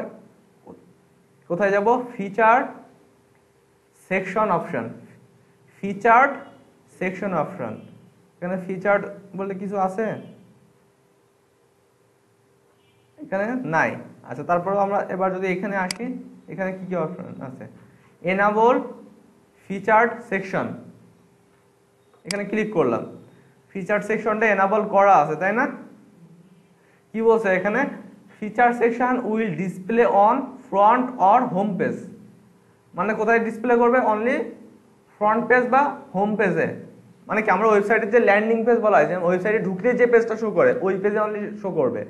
কোথায় যাব, feature section option, featured section option. এখানে ফিচার্ড বলতে কিছু আছে এখানে নাই। আচ্ছা, তারপরে আমরা এবার যদি এখানে আসি, এখানে কি কি অপশন আছে, এনাবল ফিচার্ড সেকশন, এখানে ক্লিক করলাম, ফিচার সেকশনটা এনাবল করা আছে, তাই না? কি বলছে এখানে, feature section will display on front or home page, মানে কোথায় ডিসপ্লে করবে, অনলি ফ্রন্ট পেজ বা হোম পেজে। মানে কি, আমরা ওয়েবসাইটের যে ল্যান্ডিং পেজ বলা হয়, যে ওয়েবসাইটে ঢুকলে যে পেজটা শো করে, ওই পেজে অনলি শো করবে।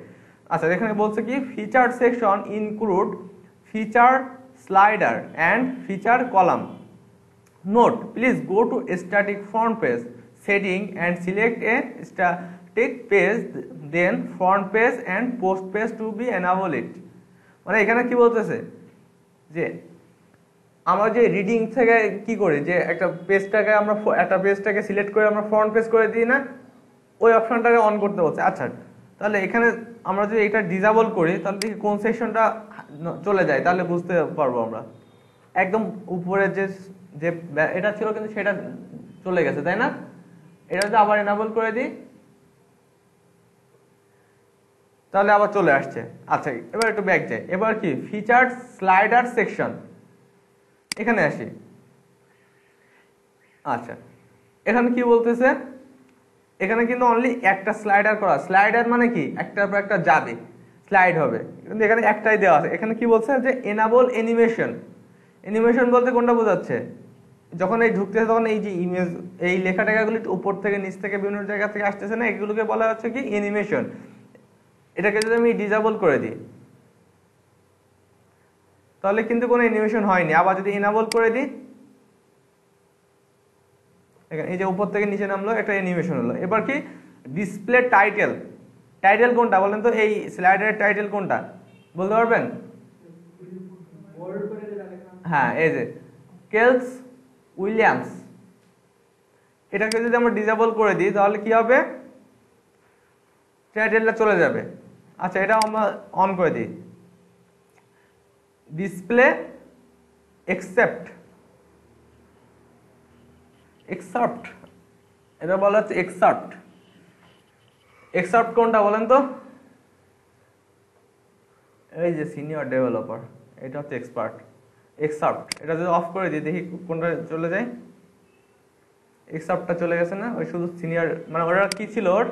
আচ্ছা, এখানে বলছে কি, feature section include feature slider and feature column. Note, please go to static front page setting and select a static page, then front page and post page to be enable it. মানে এখানে কি বলতেছে, যে আমরা যে reading থেকে কি করি, যে একটা পেজটাকে সিলেক্ট করে আমরা ফ্রন্ট পেজ করে দিই না, ওই অপশনটাকে অন করতে বলছে। আচ্ছা, তাহলে এখানে আমরা যদি এটা ডিসেবল করি, তাহলে দেখি কোন সেকশনটা চলে যায়, তাহলে বুঝতে পারবো আমরা। একদম উপরে যে যে এটা ছিল, কিন্তু সেটা চলে গেছে, তাই না? এটা যদি আবার এনাবল করে দিই, তাহলে আবার চলে আসছে। আচ্ছা, এবার একটু ব্যাক যাই। এবার কি, ফিচার্ড স্লাইডার সেকশন, এখানে আসি। আচ্ছা, এখানে কি বলতেছে, এখানে কিন্তু অনলি একটা স্লাইডার করা। স্লাইডার মানে কি, একটার পর একটা যাবে, স্লাইড হবে, কিন্তু এখানে একটাই দেওয়া আছে। এখানে কি বলছে, যে এনাবল অ্যানিমেশন। অ্যানিমেশন বলতে কোনটা বোঝাচ্ছে, যখন এই ঢুকতেছে তখন এই যে ইমেজ, এই লেখা টেখাগুলি উপর থেকে নিচ থেকে বিভিন্ন জায়গা থেকে আসতেছে না, এগুলোকে বলা হচ্ছে কি অ্যানিমেশন। এটাকে যদি আমি ডিসেবল করে দিই, তাহলে কিন্তু কোনো অ্যানিমেশন হয়নি। আবার যদি এনাবল করে দিই, এই যে উপর থেকে নিচে নামলো, একটা অ্যানিমেশন হলো। এবার কি, ডিসপ্লে টাইটেল। টাইটেল কোনটা বলেন তো, এই স্লাইডারের টাইটেল কোনটা বলতে পারবেন? হ্যাঁ, এই যে কেলস উইলিয়ামস। এটাকে যদি আমরা ডিসেবল করে দিই, তাহলে কি হবে, টাইটেলটা চলে যাবে। আচ্ছা, এটা আমরা অন করে দিই, ডিসপ্লে এক্সেপ্ট এক্সাপ্ট, এটা বলা হচ্ছে এক্সাপ্ট। এক্সাপ্ট কোনটা বলেন তো? এই যে সিনিয়র ডেভেলপার, এটা হচ্ছে এক্সপার্ট। এক্সাপ্ট, এটা যদি অফ করে দিই দেখি কোনটা চলে যায়। এক্সাপ্টটা চলে গেছে না? ওই শুধু সিনিয়র, মানে ওরা কি ছিল, ওর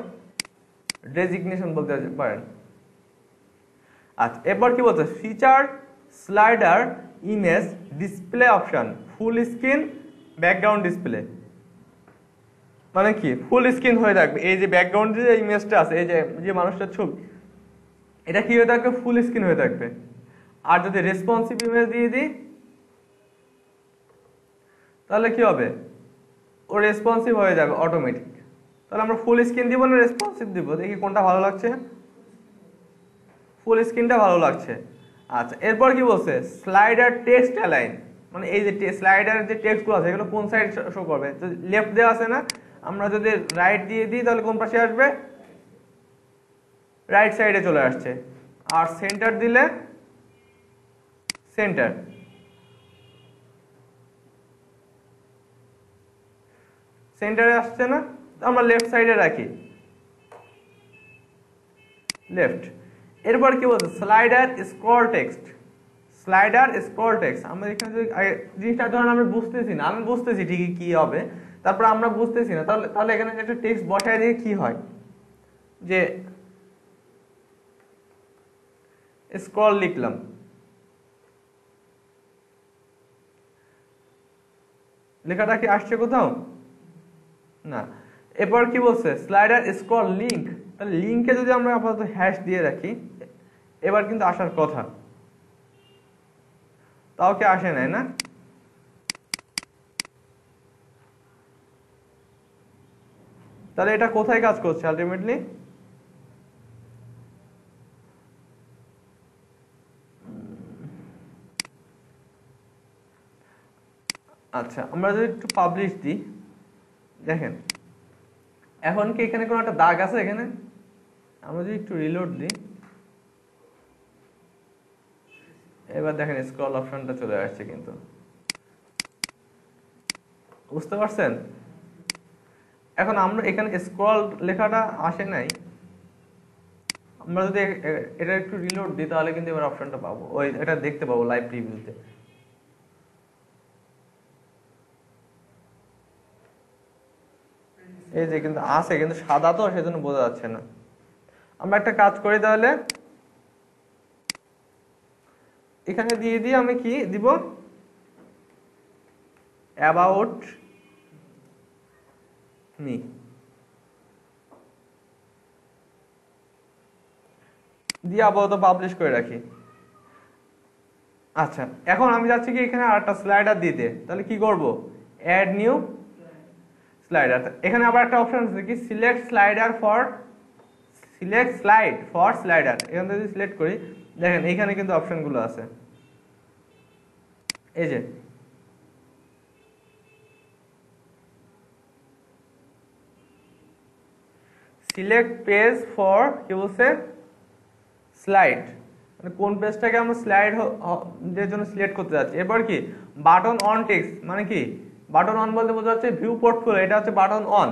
ডেজিগনেশন বলতে পারেন। আচ্ছা, এরপর কি বলছে? Feature slider image display option full screen background display, মানে কি ফুল স্ক্রিন হয়ে থাকবে। এই যে ব্যাকগ্রাউন্ডে যে ইমেজটা আছে, এই যে মানুষটার ছবি, এটা কি হয়ে থাকবে? ফুল স্ক্রিন হয়ে থাকবে। আর যদি রেসপন্সিভ ইমেজ দিয়ে দিই তাহলে কি হবে? ও রেসপন্সিভ হয়ে যাবে অটোমেটিক। তাহলে আমরা ফুল স্ক্রিন দিব না রেসপন্সিভ দিব? দেখি কোনটা ভালো লাগছে। ফুল স্ক্রিনটা ভালো লাগছে। আচ্ছা, এরপর কি বলছে? স্লাইডার টেক্সট অ্যালাইন, মানে এই যে স্লাইডারের যে টেক্সটগুলো আছে এগুলো কোন সাইড শো করবে? তো লেফট দেওয়া আছে না, আমরা যদি রাইট দিয়ে দিই তাহলে কোন পাশে আসবে? রাইট সাইডে চলে আসছে। আর সেন্টার দিলে সেন্টার, সেন্টারে আসছে না, আমরা লেফট সাইডে রাখি, লেফট। এরপর কি বলছে? Slider scroll text, slider scroll text. আমরা এখানে যদি জিনিসটা ধরেন আমি বুঝতেছি না, আমি বুঝতেছি ঠিকই কি হবে, তারপর আমরা বুঝতেছি না, তাহলে এখানে একটা টেক্সট বসায় দিয়ে কি হয়, যে স্ক্রল লিখলাম, লেখাটা কি আসছে কোথাও? না। এরপর কি বলছে? স্লাইডার স্ক্রল লিংক, তাহলে লিংকে যদি আমরা আপাতত হ্যাশ দিয়ে রাখি, এবার কিন্তু আসার কথা, তাও কি আসে নাই না? তাহলে এটা কোথায় কাজ করছে আলটিমেটলি? আচ্ছা, আমরা যদি একটু পাবলিশ দিই, দেখেন এখন কি এখানে কোনো একটা দাগ আছে? এখানে আমরা যদি একটু রিলোড দিই, এবার দেখেন স্ক্রল অপশনটা চলে আসছে, কিন্তু বুঝতে পারছেন? এখন আমরা এখানে স্ক্রল লেখাটা আসে নাই, আমরা যদি এটা একটু রিলোড দিই তাহলে কিন্তু এবার অপশনটা পাবো, ওই এটা দেখতে পাবো লাইভ প্রিভিউতে। এই যে কিন্তু আছে, কিন্তু সাদা তো সেজন্য বোঝা যাচ্ছে না। আমরা একটা কাজ করি তাহলে, এখানে দিয়ে দিই, আমি কি দিব? অ্যাবাউট মি, দিয়ে আপাতত পাবলিশ করে রাখি। আচ্ছা, এখন আমি যাচ্ছি কি এখানে আরেকটা স্লাইডার দিতে, তাহলে কি করব? Add new slider. এখানে আবার একটা অপশন আছে কি? Select slider for, select slide for slider. এখান থেকে যদি সিলেক্ট করি, দেখেন এইখানে কিন্তু অপশনগুলো আছে, এই যে সিলেক্ট পেজ ফর, কি বলছে? স্লাইড, মানে কোন পেজটাকে আমরা স্লাইড এর জন্য সিলেক্ট করতে যাচ্ছি। এরপর কি? বাটন অন টেক্সট, মানে কি বাটন অন বলতে বোঝা যাচ্ছে ভিউ পোর্টফোলিও, এটা হচ্ছে বাটন অন।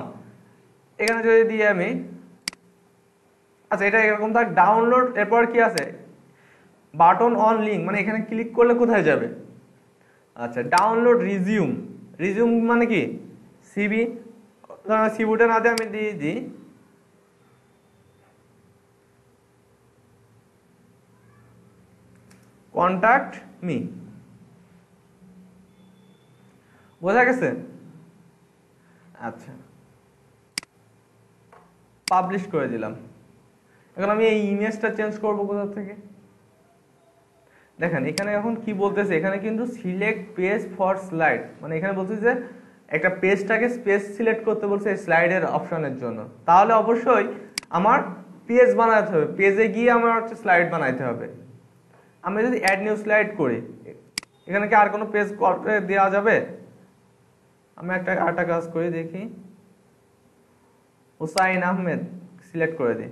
এখানে যদি দিই আমি, আচ্ছা এটা এরকম থাক, ডাউনলোড। এরপর কি আছে? বাটন অন লিঙ্ক, মানে এখানে ক্লিক করলে কোথায় যাবে? আচ্ছা, ডাউনলোড রিজিউম, রিজিউম মানে কি? সিভি। সিভিটা না দিয়ে আমি দিয়ে দিই কন্ট্যাক্ট মি। বোঝা গেছে? আচ্ছা, পাবলিশ করে দিলাম। এখন আমি এই ইমেজটা চেঞ্জ করব কোথা থেকে? দেখেন এখানে এখন কি বলতেছে, এখানে কিন্তু সিলেক্ট পেজ ফর স্লাইড, মানে এখানে বলতেছে যে একটা পেজটাকে স্পেস সিলেক্ট করতে বলছে স্লাইডের অপশনের জন্য। তাহলে অবশ্যই আমার পেজ বানাতে হবে, পেজে গিয়ে আমার হচ্ছে স্লাইড বানাইতে হবে। আমি যদি অ্যাড নিউ স্লাইড করি, এখানে কি আর কোনো পেজ করতে দেওয়া যাবে? আমি আরেকটা কাজ করি, দেখি হুসাইন আহমেদ সিলেক্ট করে দিই।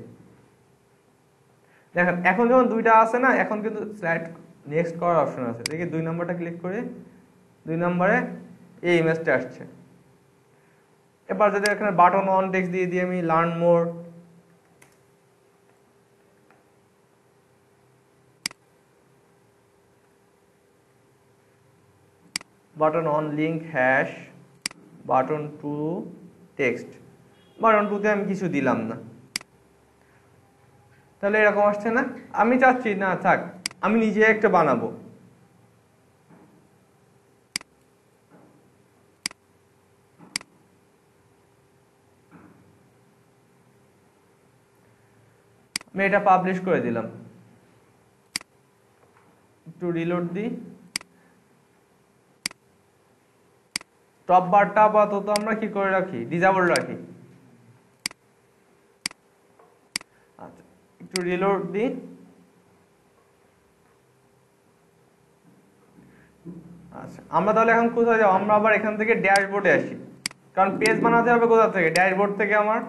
দেখেন এখন যখন দুইটা আছে না, এখন কিন্তু স্লাইড নেক্সট করার অপশন আছে, দেখি 2 নম্বরটা ক্লিক করি, 2 নম্বরে এই ইমেজটা আসছে। এবার যদি এখানে বাটন অন টেক্সট দিয়ে দিই আমি learn more, button on link hash button two text, button টুতে আমি কিছু দিলাম না, তাহলে এরকম আসছে না? আমি চাচ্ছি না থাক, আমি নিজে একটা বানাবো। আমি এটা পাবলিশ করে দিলাম, একটু রিলোড দিই। টপ বারটা আপাতত আমরা কি করে রাখি, ডিসেবল রাখি। আচ্ছা একটু রিলোড দিই। আচ্ছা আমরা তাহলে এখন কোথায় যাবো, আমরা আবার এখান থেকে ড্যাশবোর্ডে আসি, কারণ পেজ বানাতে হবে কোথা থেকে, ড্যাশবোর্ড থেকে আমার।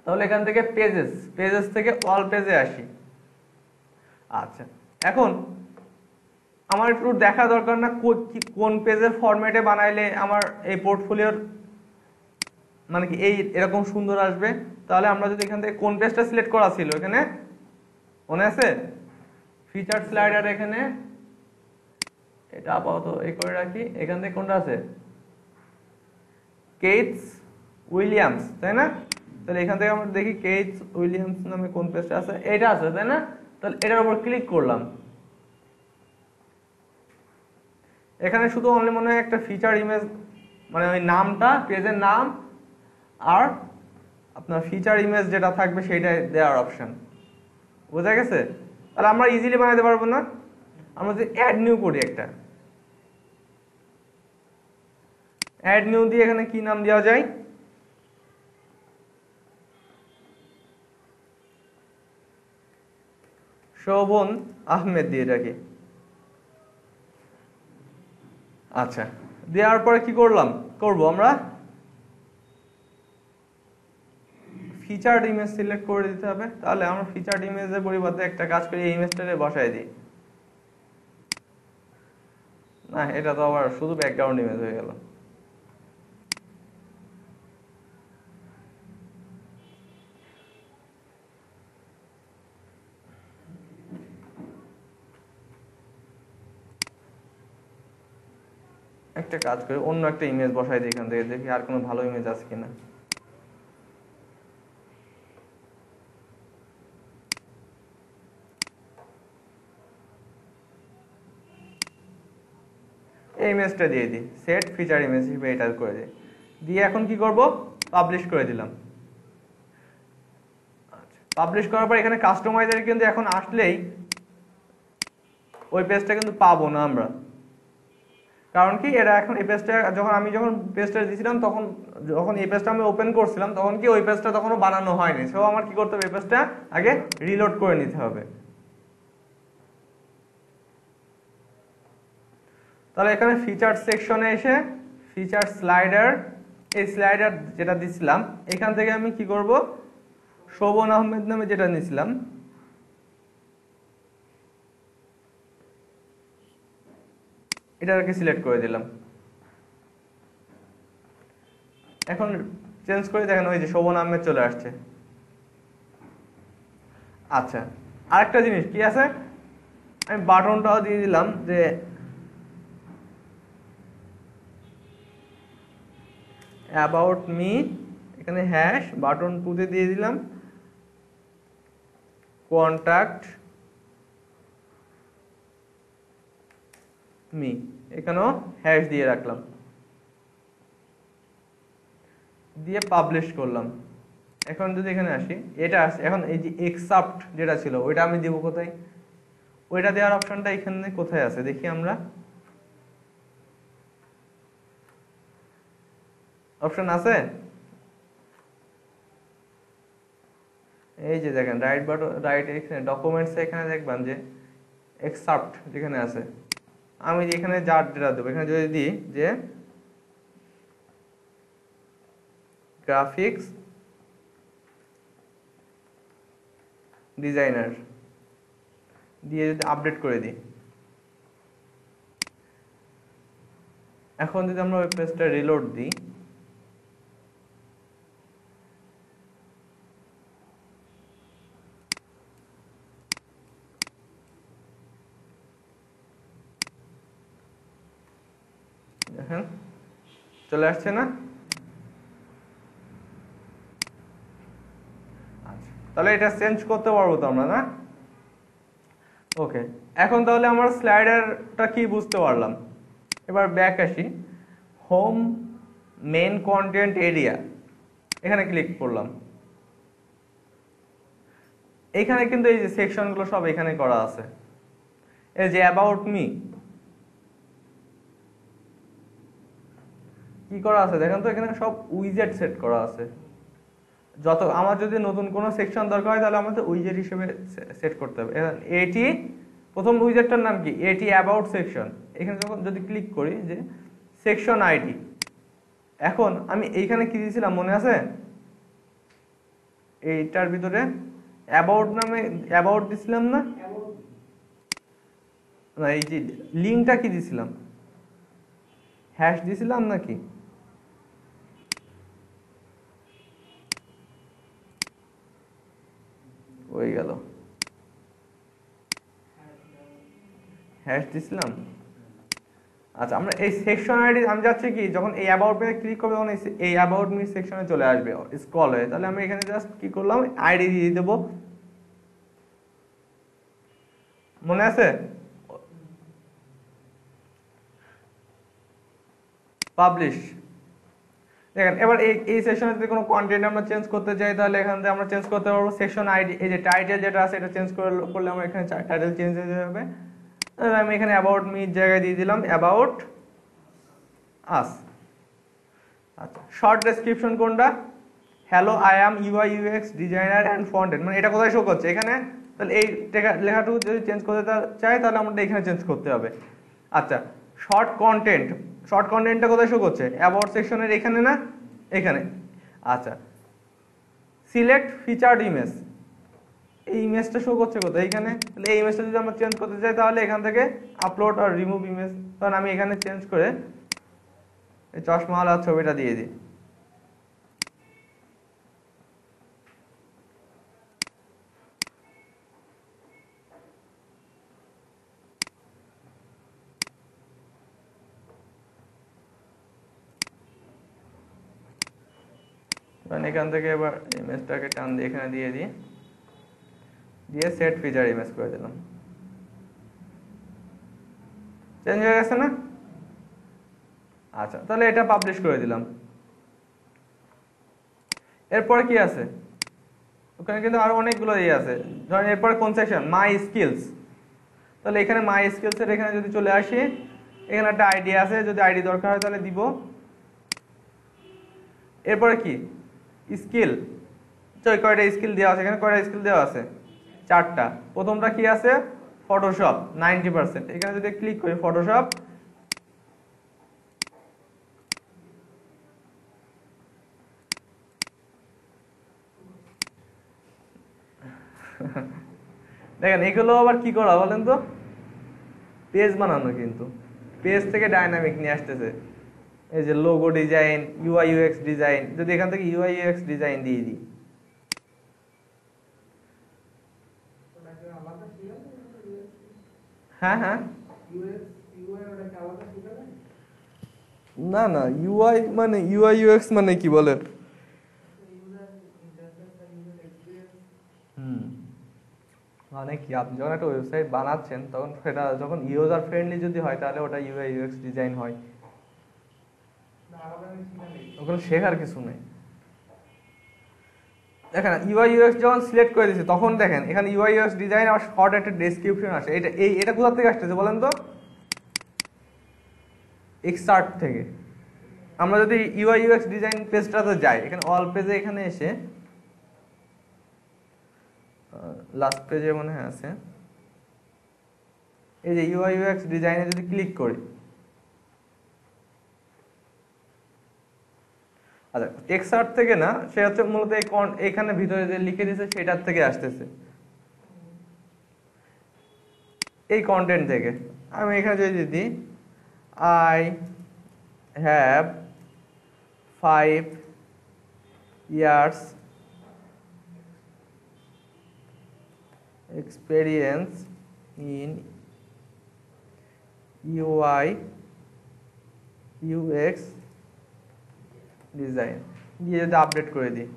তাহলে এখান থেকে পেজেস, পেজেস থেকে অল পেজে আসি। আচ্ছা এখন আমার একটু দেখা দরকার না কোন পেজের ফরম্যাটে বানাইলে আমার এই পোর্টফোলিওর মানে কি এই এরকম সুন্দর আসবে। তাহলে আমরা যদি এখান থেকে কোন পেজটা সিলেক্ট করা ছিল, এখানে মনে আছে ফিচার স্লাইডার, এখানে এটা আপাতত এই করে রাখি। এখান থেকে কোনটা আছে, কেইটস উইলিয়ামস, তাই না? তাহলে এখান থেকে আমরা দেখি কেইটস উইলিয়ামস নামে কোন পেজটা আছে, এটা আছে তাই না? তাহলে এটার উপর ক্লিক করলাম। এখানে শুধু অনলি মনে হয় একটা ফিচার ইমেজ, মানে ওই নামটা, পেজের নাম আর আপনার ফিচার ইমেজ যেটা থাকবে সেইটাই দেওয়ার অপশন, বোঝা গেছে? তাহলে আমরা ইজিলি বানাতে পারবো না? আমরা যদি অ্যাড নিউ করি, একটা অ্যাড নিউ দিয়ে এখানে কি নাম দেওয়া যায়, শোভন আহমেদ দিয়ে রাখি। আচ্ছা দেওয়ার পরে কি করব আমরা ফিচার্ড ইমেজ সিলেক্ট করে দিতে হবে। তাহলে আমরা ফিচার্ড ইমেজের পরিবর্তে একটা কাজ করি, এই ইমেজটাকে বসাই দিই। না এটা তো আবার শুধু ব্যাকগ্রাউন্ড ইমেজ হয়ে গেল। একটা কাজ করি, অন্য একটা ইমেজ বসাই দিই এখান থেকে, দেখি আর কোনো ভালো ইমেজ আছে কিনা। এই ইমেজটা দিয়ে দিই, সেট ফিচার ইমেজ হিসেবে এটা করে দিই। দিয়ে এখন কি করব, পাবলিশ করে দিলাম। আচ্ছা পাবলিশ করার পর এখানে কাস্টমাইজার কিন্তু এখন আসলেই ওই পেজটা কিন্তু পাবো না আমরা, কারণ কি এরা এখন এই পেজটা যখন পেজটা দিয়েছিলাম, তখন যখন এই পেজটা আমি ওপেন করছিলাম, তখন কি ওই পেজটা তখনও বানানো হয়নি। সো আমার কি করতে হবে, এই পেজটা আগে রিলোড করে নিতে হবে। তাহলে এখানে ফিচার সেকশনে এসে ফিচার স্লাইডার, এই স্লাইডার যেটা দিছিলাম, এখান থেকে আমি কি করব, শোভন আহমেদ নামে যেটা নিয়েছিলাম এটাকে সিলেক্ট করে দিলাম। এখন চেঞ্জ করে দেখেন ওই যে শোভন আহমেদ চলে আসছে। আচ্ছা আরেকটা জিনিস কি আছে, আমি বাটনটাও দিয়ে দিলাম যে অ্যাবাউট মি, এখানে হ্যাশ বাটন টুতে দিয়ে দিলাম কন্ট্যাক্ট মি, এখানেও হ্যাশ দিয়ে রাখলাম, দিয়ে পাবলিশ করলাম। এখন যদি এখানে আসি, এটা আসছে এখন এই যে এক্সেপ্ট যেটা ছিল ওইটা আমি দিব কোথায়, ওইটা দেওয়ার অপশনটা এখানে কোথায় আছে দেখি আমরা, অপশন আছে এই যে দেখেন রাইট বাটন, রাইট এখানে ডকুমেন্টস, এখানে দেখবেন যে এক্সেপ্ট যেখানে আছে, আমি এখানে যেটা দেবো, এখানে যদি দিই যে গ্রাফিক্স ডিজাইনার দিয়ে যদি আপডেট করে দিই, এখন যদি আমরা ওয়েব পেজটা রিলোড দিই, দেখেন চলে আসছে না? আচ্ছা, তাহলে এটা চেঞ্জ করতে পারবো তো আমরা, না? ওকে, এখন তাহলে আমরা স্লাইডারটা কি বুঝতে পারলাম। এবার ব্যাক আসি, হোম মেইন কন্টেন্ট এরিয়া, এখানে ক্লিক করলাম। এখানে কিন্তু এই যে সেকশনগুলো সব এখানে করা আছে। এই যে অ্যাবাউট মি কি করা আছে দেখেন তো, এখানে সব উইজেট সেট করা আছে। যত আমার যদি নতুন কোনো সেকশন দরকার হয় তাহলে আমাদের উইজেট হিসেবে সেট করতে হবে। এটি প্রথম উইজেটটার নাম কি, এটি অ্যাবাউট সেকশন। এখানে যখন যদি ক্লিক করি যে সেকশন আইডি, এখন আমি এইখানে কি দিয়েছিলাম মনে আছে? এইটার ভিতরে অ্যাবাউট নামে অ্যাবাউট দিছিলাম না? না, এই যে লিঙ্কটা কি দিছিলাম, হ্যাশ দিছিলাম নাকি? হয়ে গেল, হ্যাশ দিছিলাম। আচ্ছা, আমরা এই সেকশন আইডি আমি যাচ্ছি কি, যখন এই অ্যাবাউট মি ক্লিক করব তখন এই অ্যাবাউট মি সেকশনে চলে আসবে স্ক্রল হয়ে। তাহলে আমি এখানে জাস্ট কি করলাম, আইডি দিয়ে দেব, মনে আছে? পাবলিশ। দেখেন এবার এই সেকশনে যদি কোনো কন্টেন্ট আমরা চেঞ্জ করতে চাই তাহলে এখান থেকে আমরা চেঞ্জ করতে পারবো। সেকশন আইডি, এই যে টাইটেল যেটা আছে এটা চেঞ্জ করলে আমরা এখানে টাইটেল চেঞ্জ হয়ে যাবে। আমি এখানে অ্যাবাউট মি জায়গায় দিয়ে দিলাম অ্যাবাউট আস। আচ্ছা, শর্ট ডেসক্রিপশন কোনটা? Hello, I am UI UX designer and front end, মানে এটা কোথায় শো করছে? এখানে। তাহলে এই লেখাটুকু যদি চেঞ্জ করতে চাই তাহলে আমাদের এখানে চেঞ্জ করতে হবে। আচ্ছা, শর্ট কন্টেন্ট, শর্ট কন্টেন্টটা কোথায় শো করছে? অ্যাবাউট সেকশনের এখানে না? এখানে। আচ্ছা, সিলেক্ট ফিচার্ড ইমেজ, এই ইমেজটা শো করছে কোথায়? এখানে। তাহলে এই ইমেজটা যদি আমরা চেঞ্জ করতে চাই তাহলে এখান থেকে আপলোড আর রিমুভ ইমেজ, তখন আমি এখানে চেঞ্জ করে এই চশমাওয়ালা ছবিটা দিয়ে দিই। এখান থেকে এবার ইমেজটাকে টান দিয়ে এখানে দিয়ে দিই, দিয়ে সেট ফিচার ইমেজ করে দিলাম। চেঞ্জ হয়ে গেছে না? আচ্ছা, তাহলে এটা পাবলিশ করে দিলাম। এরপরে কি আছে? ওখানে কিন্তু আরো অনেকগুলো ইয়ে আছে। ধরেন এরপরে কোন সেকশন? মাই স্কিলস। তাহলে এখানে মাই স্কিলস এর এখানে যদি চলে আসি, এখানে একটা আইডি আছে, যদি আইডি দরকার হয় তাহলে দিব। এরপরে কি? স্কিল, কয়টা স্কিল দেওয়া আছে? এখানে কয়টা স্কিল দেওয়া আছে? 4টা। প্রথমটা কি আছে? ফটোশপ 90%। এখানে যদি ক্লিক করি ফটোশপ, দেখেন এগুলো আবার কি করা বলেন তো? পেজ বানানো, কিন্তু পেজ থেকে ডাইনামিক নিয়ে আসতেছে। এই যে logo design, UI UX design, যদি এখান থেকে ইউআই ইউএক্স ডিজাইন দিয়ে দিই, হ্যাঁ হ্যাঁ, না না, ইউআই মানে ইউআই ইউএক্স মানে কি বলেন? মানে কি, আপনি যখন একটা ওয়েবসাইট বানাচ্ছেন তখন সেটা যখন ইউজার ফ্রেন্ডলি যদি হয় তাহলে ওটা ইউআই ইউএক্স ডিজাইন হয়। ওখানে শেখার কিছু নেই। দেখেন ইউআই ইউএক্স যখন সিলেক্ট করে দিয়েছি তখন দেখেন এখানে ইউআই ইউএক্স ডিজাইন আর শর্ট একটা ডেসক্রিপশন আসে। এটা কোথা থেকে আসতেছে বলেন তো? এক্সআর্ট থেকে। আমরা যদি ইউআই ইউএক্স ডিজাইন পেজটাতে যাই, এখানে অল পেজে এখানে এসে লাস্ট পেজে মনে হয় আছে, এই যে ইউআই ইউএক্স ডিজাইনে যদি ক্লিক করি, আচ্ছা এক্সআর্ট থেকে না, সে হচ্ছে মূলত এখানে ভিতরে যে লিখে দিয়েছে সেটার থেকে আসতেছে। এই কন্টেন্ট থেকে আমি এখানে যদি দিই I have 5 years experience in UI UX design দিয়ে যদি আপডেট করে দিই,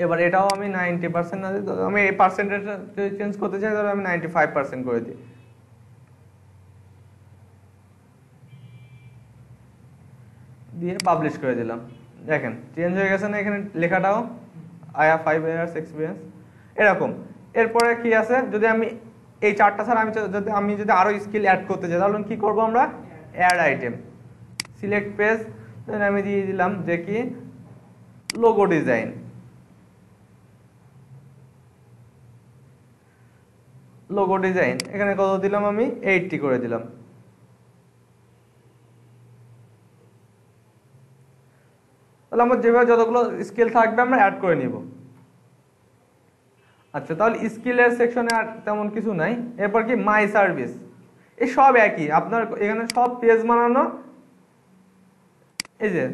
এবার এটাও আমি 90% না দিই, আমি এই পার্সেন্টেজটা যদি চেঞ্জ করতে চাই তাহলে আমি 95% করে দিই। দিয়ে পাবলিশ করে দিলাম, দেখেন চেঞ্জ হয়ে গেছে না এখানে লেখাটাও, আই হ্যাভ 5 years এক্সপিরিয়েন্স এরকম। এরপরে কি আছে, যদি আমি এই চারটা ছাড়া আমি যদি আরো স্কিল অ্যাড করতে চাই তাহলে কি করব আমরা, অ্যাড আইটেম, সিলেক্ট পেজ, দেন আমি দিয়ে দিলাম যে কি লোগো ডিজাইন, লোগো ডিজাইন এখানে কত দিলাম আমি 80 করে দিলাম। তাহলে আমার যেভাবে যতগুলো স্কিল থাকবে আমরা অ্যাড করে নিব। আচ্ছা তাহলে স্কিলের সেকশনে আর তেমন কিছু নাই। এরপর কি মাই সার্ভিস, এই সব একই, আপনার এখানে সব পেজ বানানো, এই যে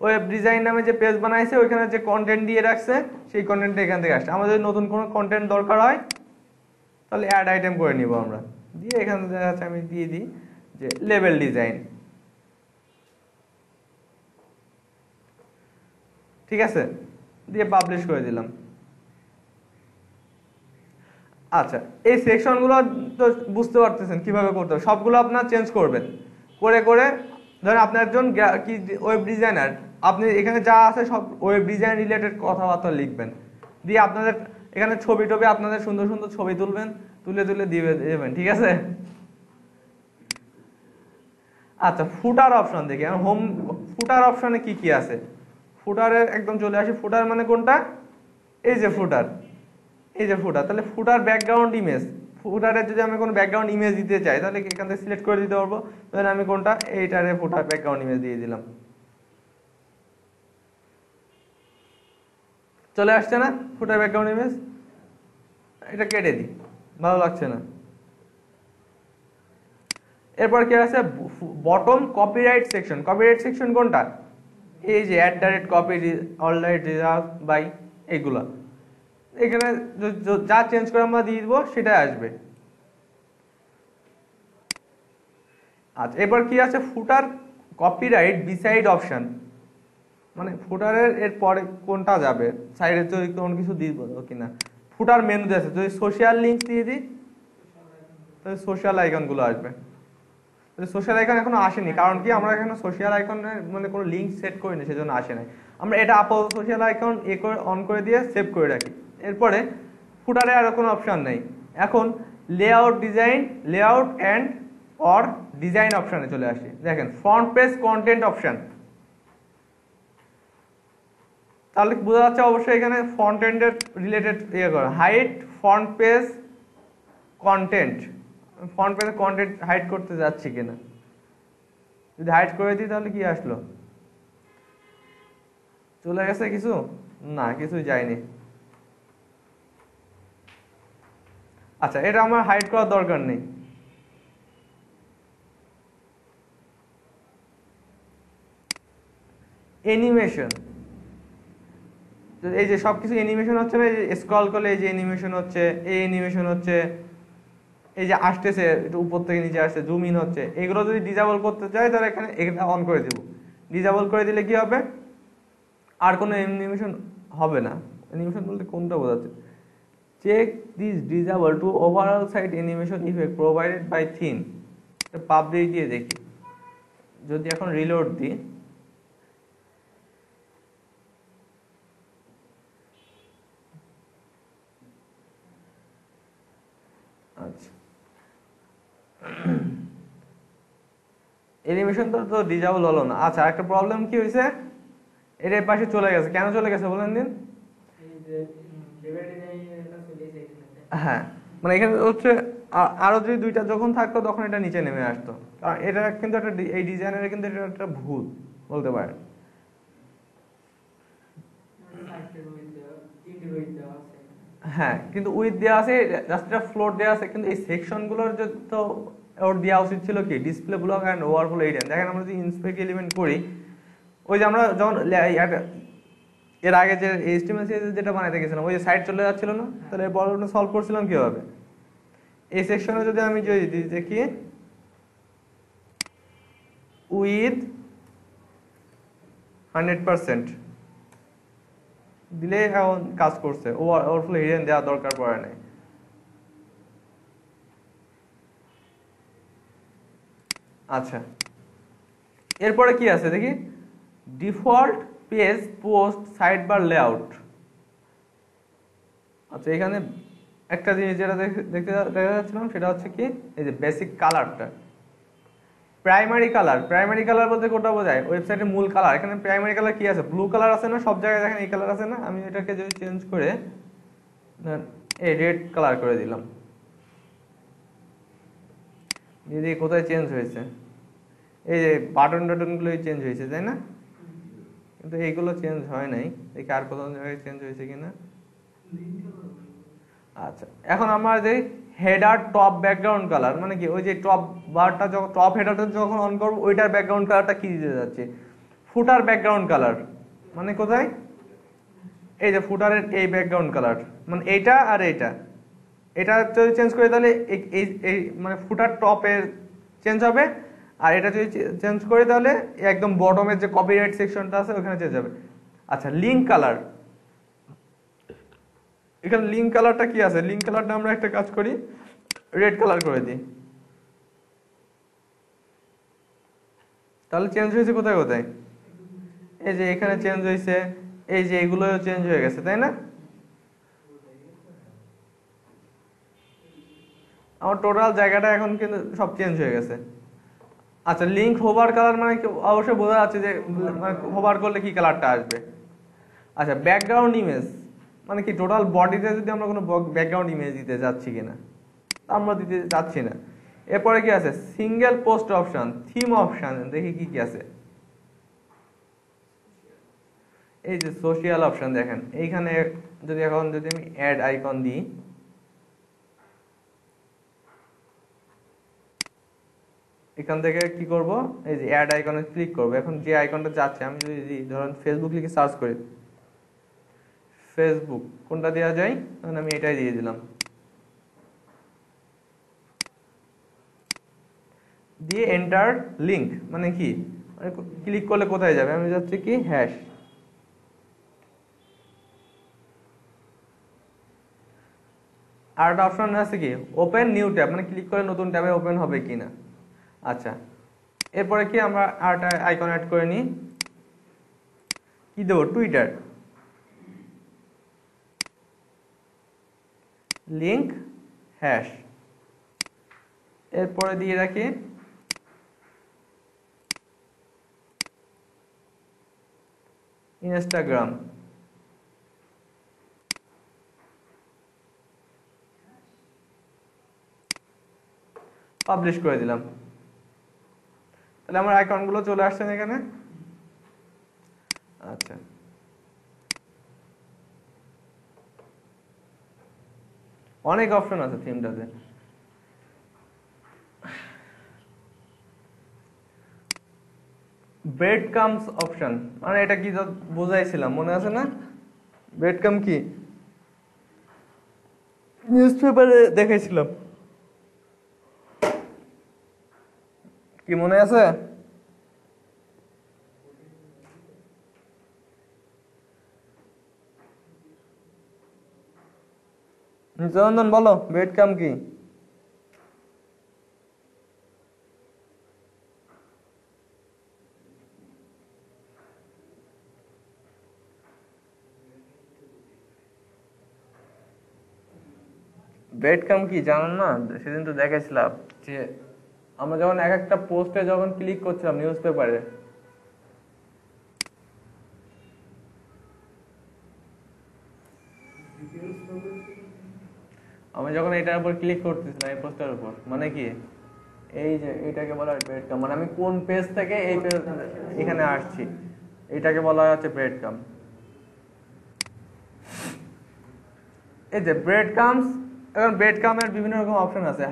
ওয়েব ডিজাইন নামে যে পেজ বানাইছে ওইখানে যে কন্টেন্ট দিয়ে রাখছে সেই কন্টেন্টটা এখান থেকে আসছে। আমাদের নতুন কোনো কন্টেন্ট দরকার হয় তাহলে অ্যাড আইটেম করে নিব আমরা, দিয়ে এখানে দেখা যাচ্ছে আমি দিয়ে দিই যে লেবেল ডিজাইন, ঠিক আছে, দিয়ে পাবলিশ করে দিলাম। আচ্ছা এই সেকশনগুলো তো বুঝতে পারতেছেন কিভাবে করতে হবে, সবগুলো আপনার চেঞ্জ করবেন করে করে। ধরেন আপনি একজন কি ওয়েব ডিজাইনার, আপনি এখানে যা আছে সব ওয়েব ডিজাইন রিলেটেড কথাবার্তা লিখবেন, দিয়ে আপনাদের এখানে ছবি টবি আপনাদের সুন্দর সুন্দর ছবি তুলবেন, তুলে তুলে দিয়ে দেবেন, ঠিক আছে। আচ্ছা ফুটার অপশন দেখি, হোম ফুটার অপশনে কি কি আছে, ফুটারের একদম চলে আসি। ফুটার মানে কোনটা, এই যে ফুটার, এই যে ফুটার, তাহলে ফুটার ব্যাকগ্রাউন্ড ইমেজ, ফুটারে যদি আমি কোনো ব্যাকগ্রাউন্ড ইমেজ দিতে চাই তাহলে এখান থেকে সিলেক্ট করে দিতে পারবো। তাহলে আমি কোনটা, এইটারে ফুটার ব্যাকগ্রাউন্ড ইমেজ দিয়ে দিলাম, চলে আসছে না ফুটার ব্যাকগ্রাউন্ড ইমেজ। এটা কেটে দিই, ভালো লাগছে না। এরপর কি আছে, bottom copyright section. Copyright section কোনটা, এই যে @copy all right reserved by এইগুলা, এখানে যা চেঞ্জ করে আমরা দিয়ে দিব সেটাই আসবে। আচ্ছা এবার কি আছে, ফুটার কপিরাইট বিসাইড অপশন, মানে ফুটারের এর পরে কোনটা যাবে, সাইডে তো কোনো কিছু দিব কিনা। ফুটার মেনুতে আছে, যদি সোশ্যাল লিংক দিয়ে দিই তাহলে সোশ্যাল আইকন গুলো আসবে। সোশ্যাল আইকন এখনো আসেনি, কারণ কি আমরা এখানে সোশ্যাল আইকনের মানে কোনো লিংক সেট করিনি, সেজন্য আসে নাই। আমরা এটা আপাতত সোশ্যাল আইকন অন করে দিয়ে সেভ করে রাখি। এরপরে ফুটারে আর কোনো অপশন নেই, এখন layout design, layout and or design অপশনে চলে আসি। দেখেন ফ্রন্ট পেজ কন্টেন্ট অপশন, তাহলে বোঝা যাচ্ছে অবশ্যই এখানে ফ্রন্ট এন্ডের রিলেটেড ইয়ে করা। Height front page content, front পেজে কন্টেন্ট হাইড করতে যাচ্ছি কিনা, যদি হাইড করে দিই তাহলে কি আসলো, চলে গেছে কিছু, না কিছুই যায়নি। আচ্ছা এটা আমার হাইড করার দরকার নেই। অ্যানিমেশন, এই যে সবকিছু অ্যানিমেশন হচ্ছে না, এই যে স্ক্রল করলে এই যে অ্যানিমেশন হচ্ছে, এই অ্যানিমেশন হচ্ছে, এই যে আসতেছে একটু উপর থেকে নিচে আসছে, জুম ইন হচ্ছে, এগুলো যদি ডিসেবল করতে চাই তাহলে এখানে এটা অন করে দেব। ডিসেবল করে দিলে কি হবে, আর কোনো অ্যানিমেশন হবে না। অ্যানিমেশন বলতে কোনটা বোঝাচ্ছে, check this disable to overall site animation effect provided by theme. Public দিয়ে দেখি, যদি এখন রিলোড দিই, আচ্ছা অ্যানিমেশন তো ডিসেবল হলো না। আচ্ছা একটা প্রবলেম কি হয়েছে, এর পাশে চলে গেছে, কেন চলে গেছে বলেন দিন। হ্যাঁ মানে এখানে হচ্ছে আরো যদি দুইটা যখন থাকতো তখন এটা নিচে নেমে আসতো, কারণ এটা কিন্তু একটা এই ডিজাইনের কিন্তু এটা একটা ভুল বলতে পারে। হ্যাঁ, কিন্তু উইথ দেওয়া আছে, জাস্ট একটা ফ্লোর দেওয়া আছে, কিন্তু এই সেকশনগুলোর তো ওর দেওয়া উচিত ছিল কি display block and overflow area. দেখেন আমরা যদি ইন্সপেক্ট এলিমেন্ট করি, ওই যে আমরা যখন এর আগে যে এইচটিএমএল যেটা বানাইতে গেছিলাম, ওই যে সাইড চলে যাচ্ছিল না, তাহলে এই প্রবলেমটা সলভ করছিলাম কিভাবে? এই সেকশনে যদি আমি যদি দেখি উইথ 100% দিলে এখন কাজ করছে, ওভারফ্লো এরিয়া দেওয়া দরকার পড়ে নাই। আচ্ছা, এরপরে কি আছে দেখি, default page post side bar layout. আচ্ছা, এখানে একটা জিনিস যেটা দেখা যাচ্ছিলাম সেটা হচ্ছে কি, এই যে বেসিক কালারটা, প্রাইমারি কালার বলতে কোনটা বোঝায়? ওয়েবসাইটের মূল কালার। এখানে প্রাইমারি কালার কি আছে? ব্লু কালার আছে না সব জায়গায়? দেখেন এই কালার আছে না। আমি এটাকে যদি চেঞ্জ করে এই রেড কালার করে দিলাম, যদি কোথায় চেঞ্জ হয়েছে, এই যে বাটন গুলো চেঞ্জ হয়েছে, তাই না? কিন্তু এইগুলো চেঞ্জ হয় নাই, দেখি আর কোথাও জায়গায় চেঞ্জ হয়েছে কিনা। আচ্ছা, এখন আমরা যে হেডার টপ ব্যাকগ্রাউন্ড কালার মানে কি, ওই যে টপ বারটা যখন টপ হেডারটা যখন অন করব ওইটার ব্যাকগ্রাউন্ড কালারটা কি দিতে যাচ্ছে? ফুটার ব্যাকগ্রাউন্ড কালার মানে কোথায়? এই যে ফুটারের এই ব্যাকগ্রাউন্ড কালার, মানে এইটা আর এইটা, এটা যদি চেঞ্জ করে তাহলে এই মানে ফুটার টপের চেঞ্জ হবে, আর এটা যদি চেঞ্জ করি তাহলে একদম বটমের যে কপিরাইট সেকশনটা আছে ওখানে চেঞ্জ হবে। আচ্ছা, লিঙ্ক কালার, এখানে লিঙ্ক কালারটা কি আছে? লিঙ্ক কালারটা আমরা একটা কাজ করি, রেড কালার করে দিই, তাহলে চেঞ্জ হয়েছে কোথায় কোথায়? এই যে এখানে চেঞ্জ হয়েছে, এই যে এগুলো চেঞ্জ হয়ে গেছে, তাই না? আমার টোটাল জায়গাটা এখন কিন্তু সব চেঞ্জ হয়ে গেছে। আচ্ছা, লিঙ্ক হোভার কালার মানে কি? অবশ্যই বোঝা যাচ্ছে যে হোভার করলে কি কালারটা আসবে। আচ্ছা, ব্যাকগ্রাউন্ড ইমেজ মানে কি? টোটাল বডিতে যদি আমরা কোনো ব্যাকগ্রাউন্ড ইমেজ দিতে যাচ্ছি কিনা, আমরা দিতে যাচ্ছি না। এরপরে কি আছে? Single post option, theme option, দেখি কি কি আছে। এই যে সোশিয়াল অপশন, দেখেন এইখানে যদি এখন যদি আমি অ্যাড আইকন দিই, এখান থেকে কি করব, এই যে অ্যাড আইকনে ক্লিক করব। এখন যে আইকনটা যাচ্ছে, আমি যদি ধরেন ফেসবুক লিখে সার্চ করি, ফেসবুক কোনটা দেওয়া যায়, তখন আমি এটাই দিয়ে দিলাম, দিয়ে এন্টার লিংক মানে কি, মানে ক্লিক করলে কোথায় যাবে? আমি যাচ্ছি কি হ্যাশ। আর একটা অপশন আছে কি ওপেন নিউ ট্যাব, মানে ক্লিক করে নতুন ট্যাবে ওপেন হবে কিনা। আচ্ছা, এরপরে কি আমরা আরেকটা আইকন অ্যাড করে নিই, কি দেবো? Twitter, link hash. এরপরে দিয়ে রাখি ইনস্টাগ্রাম, পাবলিশ করে দিলাম। তাহলে আমার আইকনগুলো চলে আসছে এখানে। আচ্ছা, অনেক অপশন আছে থিমটাতে। ব্রেড কামস অপশন মানে এটা কি বোঝাইছিলাম, মনে আছে না? ব্রেড কাম কি নিউজ পেপারে দেখাইছিলাম, কি মনে আছে? চন্দন বলো, ব্রেড কাম কি? ব্রেড কাম কি জানেন না? সেদিন তো দেখাইছিলাম যে আমরা যখন এক একটা পোস্টে যখন ক্লিক করছিলাম নিউজ পেপারে, আমি যখন এটার উপর ক্লিক করতেছিলাম এই পোস্টের উপর, মানে কি এই যে এটাকে বলা হয় ব্রেড কাম, মানে আমি কোন পেজ থেকে এই পেজ এখানে আসছি এটাকে বলা হচ্ছে ব্রেড কাম। এই যে ব্রেড কামস, এখন ব্রেড কামের বিভিন্ন রকম অপশন আছে।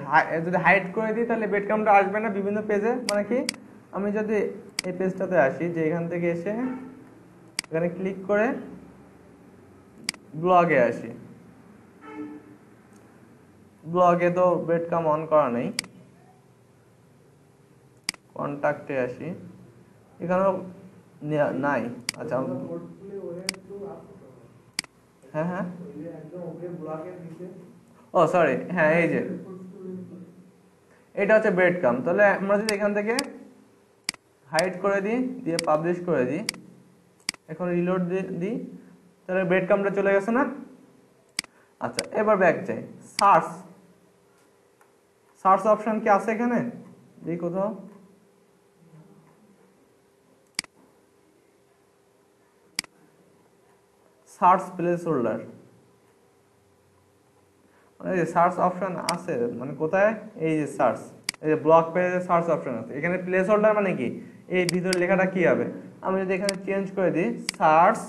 যদি হাইড করে দিই তাহলে ব্রেড কামটা আসবে না বিভিন্ন পেজে। মানে কি, আমি যদি এই পেজটাতে আসি, যে এখান থেকে এসে এখানে ক্লিক করে ব্লগে আসি, ব্লগে তো ব্রেড কাম অন করা নেই, কন্টাক্টে আসি, এখানেও নাই। আচ্ছা, হ্যাঁ হ্যাঁ, ও সরি, হ্যাঁ এই যে এটা হচ্ছে ব্রেড কাম। তাহলে আমরা যদি এখান থেকে হাইড করে দিই, দিয়ে পাবলিশ করে দিই, এখন রিলোড দিই, তাহলে ব্রেড কামটা চলে গেছে না? আচ্ছা, এবার ব্যাক যাই, সার্চ, সার্চ অপশন কি আছে এখানে? দিই কোথাও, সার্চ প্লেস হোল্ডার, মানে সার্চ অপশন আছে, মানে কোথায়? এই যে সার্চ, এই যে ব্লক পেজে সার্চ অপশন আছে, এখানে প্লেস হোল্ডার মানে কি, এই ভিতরে লেখাটা কি হবে? আমি যদি এখানে চেঞ্জ করে দিই, সার্চ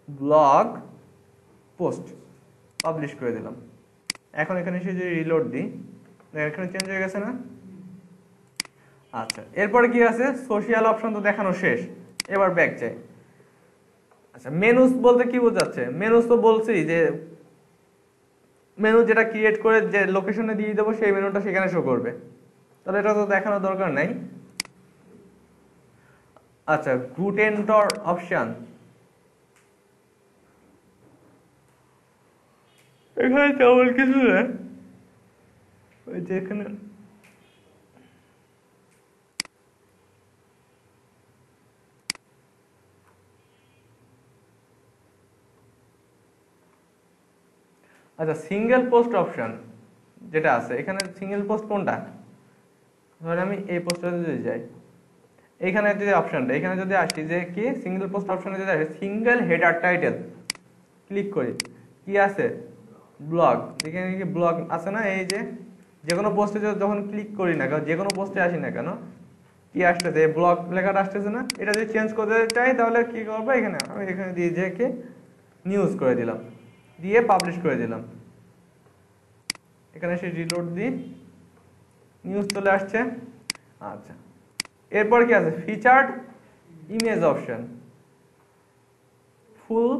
ব্লগ পোস্ট, পাবলিশ করে দিলাম। এখন এখানে এসে যদি রিলোড দিই, এখানে চেঞ্জ হয়ে গেছে না? আচ্ছা, এরপরে কি আছে? সোশ্যাল অপশন তো দেখানো শেষ, এবার ব্যাক চাই। আচ্ছা, মেনুস বলতে কি বোঝাচ্ছে? মেনুস তো বলছি যে মেনু যেটা ক্রিয়েট করে যে লোকেশনে দিয়ে দেবো, সেই মেনুটা সেখানে শো করবে, তাহলে এটা তো দেখানোর দরকার নাই। আচ্ছা, গুট এন্টার অপশন, এখানে তেমন কিছু না, ওই যে এখানে আচ্ছা, সিঙ্গেল পোস্ট অপশন যেটা আছে এখানে, সিঙ্গেল পোস্ট কোনটা? ধরে আমি এই পোস্টটাতে যদি যাই, এইখানে যদি অপশনটা, এখানে যদি আসি যে কি সিঙ্গেল পোস্ট অপশনে যদি আসি, সিঙ্গেল হেডার টাইটেল ক্লিক করি, কি আছে? ব্লগ, এখানে কি ব্লগ আছে না? এই যে কোনো পোস্টে যখন ক্লিক করি না কেন, যে কোনো পোস্টে আসি না কেন, কি আসতেছে? ব্লগ লেখাটা আসতেছে না? এটা যদি চেঞ্জ করতে চাই তাহলে কি করবো? এখানে আমি এখানে দিয়ে যে কি নিউজ করে দিলাম, দিয়ে পাবলিশ করে দিলাম, এখানে এসে রিলোড দিই, নিউজ চলে আসছে। আচ্ছা, এরপর কি আছে? ফিচার্ড ইমেজ অপশন, ফুল,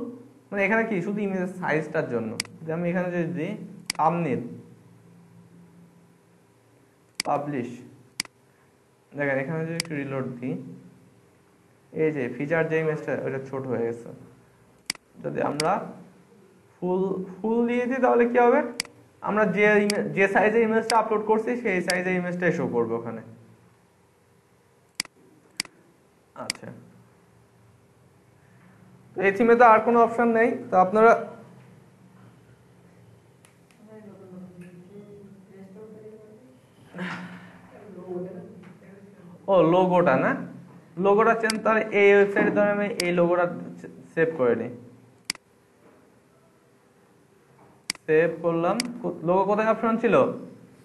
মানে এখানে কি শুধু ইমেজের সাইজটার জন্য, যে আমি এখানে যদি দিই থাম্বনেল, পাবলিশ, দেখেন এখানে যদি একটু রিলোড দিই, এই যে ফিচার যে ইমেজটা ওটা ছোট হয়ে গেছে। যদি আমরা ফুল ফুল দিয়ে দিই তাহলে কি হবে? আমরা যে সাইজের ইমেজটা আপলোড করছি সেই সাইজের ইমেজটাই শো করবে ওখানে। আচ্ছা, তো এই থিমে তো আর কোনো অপশন নেই, তো আপনারা ও লোগোটা না, লোগোটা চেঞ্জ, তাহলে এই ওয়েবসাইটে ধরে আমি এই লোগোটা সেভ করে নিই, সেভ করলাম। লোগো কোথায় অপশন ছিল?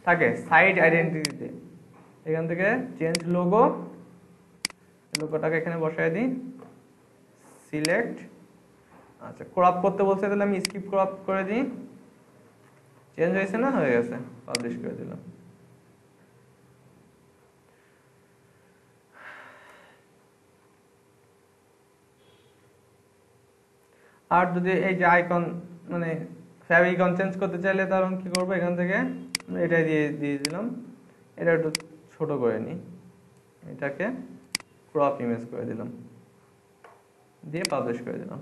থাকে সাইট আইডেন্টিটিতে, এখান থেকে চেঞ্জ লোগো, লোগোটাকে এখানে বসায় দিই, সিলেক্ট। আচ্ছা, ক্রপ করতে বলছে, তাহলে আমি স্কিপ ক্রপ করে দিই, চেঞ্জ হয়েছে না? হয়ে গেছে, পাবলিশ করে দিলাম। আর যদি এই যে আইকন মানে ফেভিকন চেঞ্জ করতে চাইলে তখন কি করবো? এখান থেকে এটা দিয়ে দিলাম, এটা একটু ছোট করে নিই, এটাকে ক্রপ ইমেজ করে দিলাম, দিয়ে পাবলিশ করে দিলাম।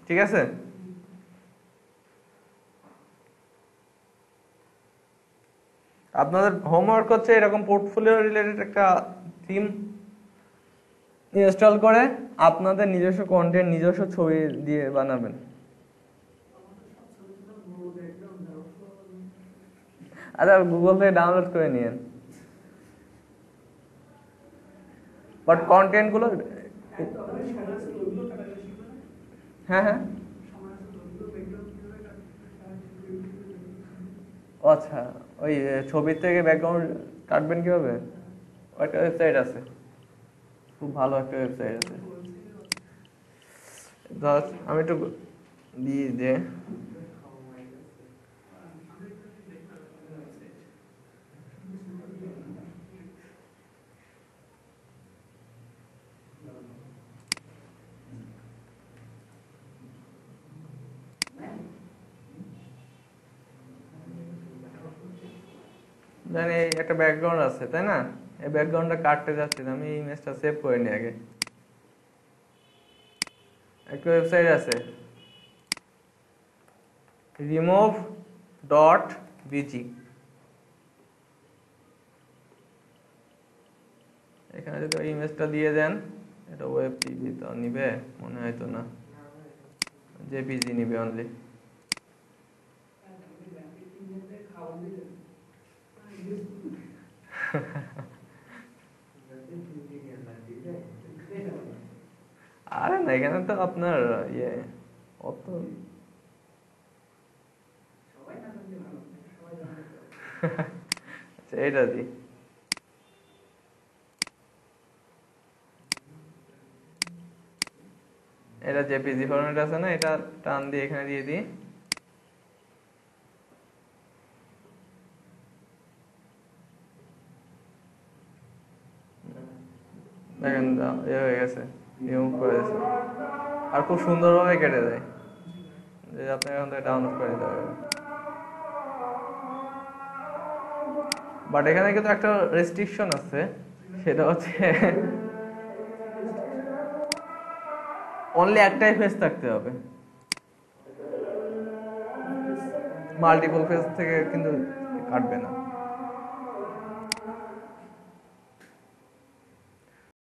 ঠিক আছে, আপনাদের হোমওয়ার্ক হচ্ছে এরকম পোর্টফোলিও রিলেটেড একটা থিম ইনস্টল করে আপনাদের নিজস্ব কন্টেন্ট, নিজস্ব ছবি দিয়ে বানাবেন। আচ্ছা, গুগল থেকে ডাউনলোড করে নিয়েন, বাট কন্টেন্ট গুলো, হ্যাঁ হ্যাঁ, আচ্ছা, ওই ছবির থেকে ব্যাকগ্রাউন্ড কাটবেন কিভাবে? একটা ওয়েবসাইট আছে, খুব ভালো একটা ওয়েবসাইট আছে। ধর আমি একটু দিয়ে যে জানি একটা ব্যাকগ্রাউন্ড আছে তাই না, এই ব্যাকগ্রাউন্ডটা কাটতে যাচ্ছি না, আমি ইমেজটা সেভ করে নিই আগে। একটা ওয়েবসাইট আছে remove.bg, এখানে যদি ইমেজটা দিয়ে দেন, এটা ওয়েব পিজি তো নিবে মনে হয় তো না, জেপিজি নিবে অনলি। আরে না, এখানে তো আপনার ইয়ে অত আচ্ছা, এটা দি এটা জেপিজি ফরম্যাট আছে না, এটা টান দিয়ে এখানে দিয়ে দিই। দেখেন ইয়ে হয়ে গেছে, রিমুভ করে দিয়েছে, আর খুব সুন্দরভাবে কেটে দেয়, যে আপনি এখন থেকে ডাউনলোড করে দিতে পারবেন। বাট এখানে কিন্তু একটা রেস্ট্রিকশন আছে, সেটা হচ্ছে অনলি একটাই ফেস থাকতে হবে, মাল্টিপল ফেস থেকে কিন্তু কাটবে না।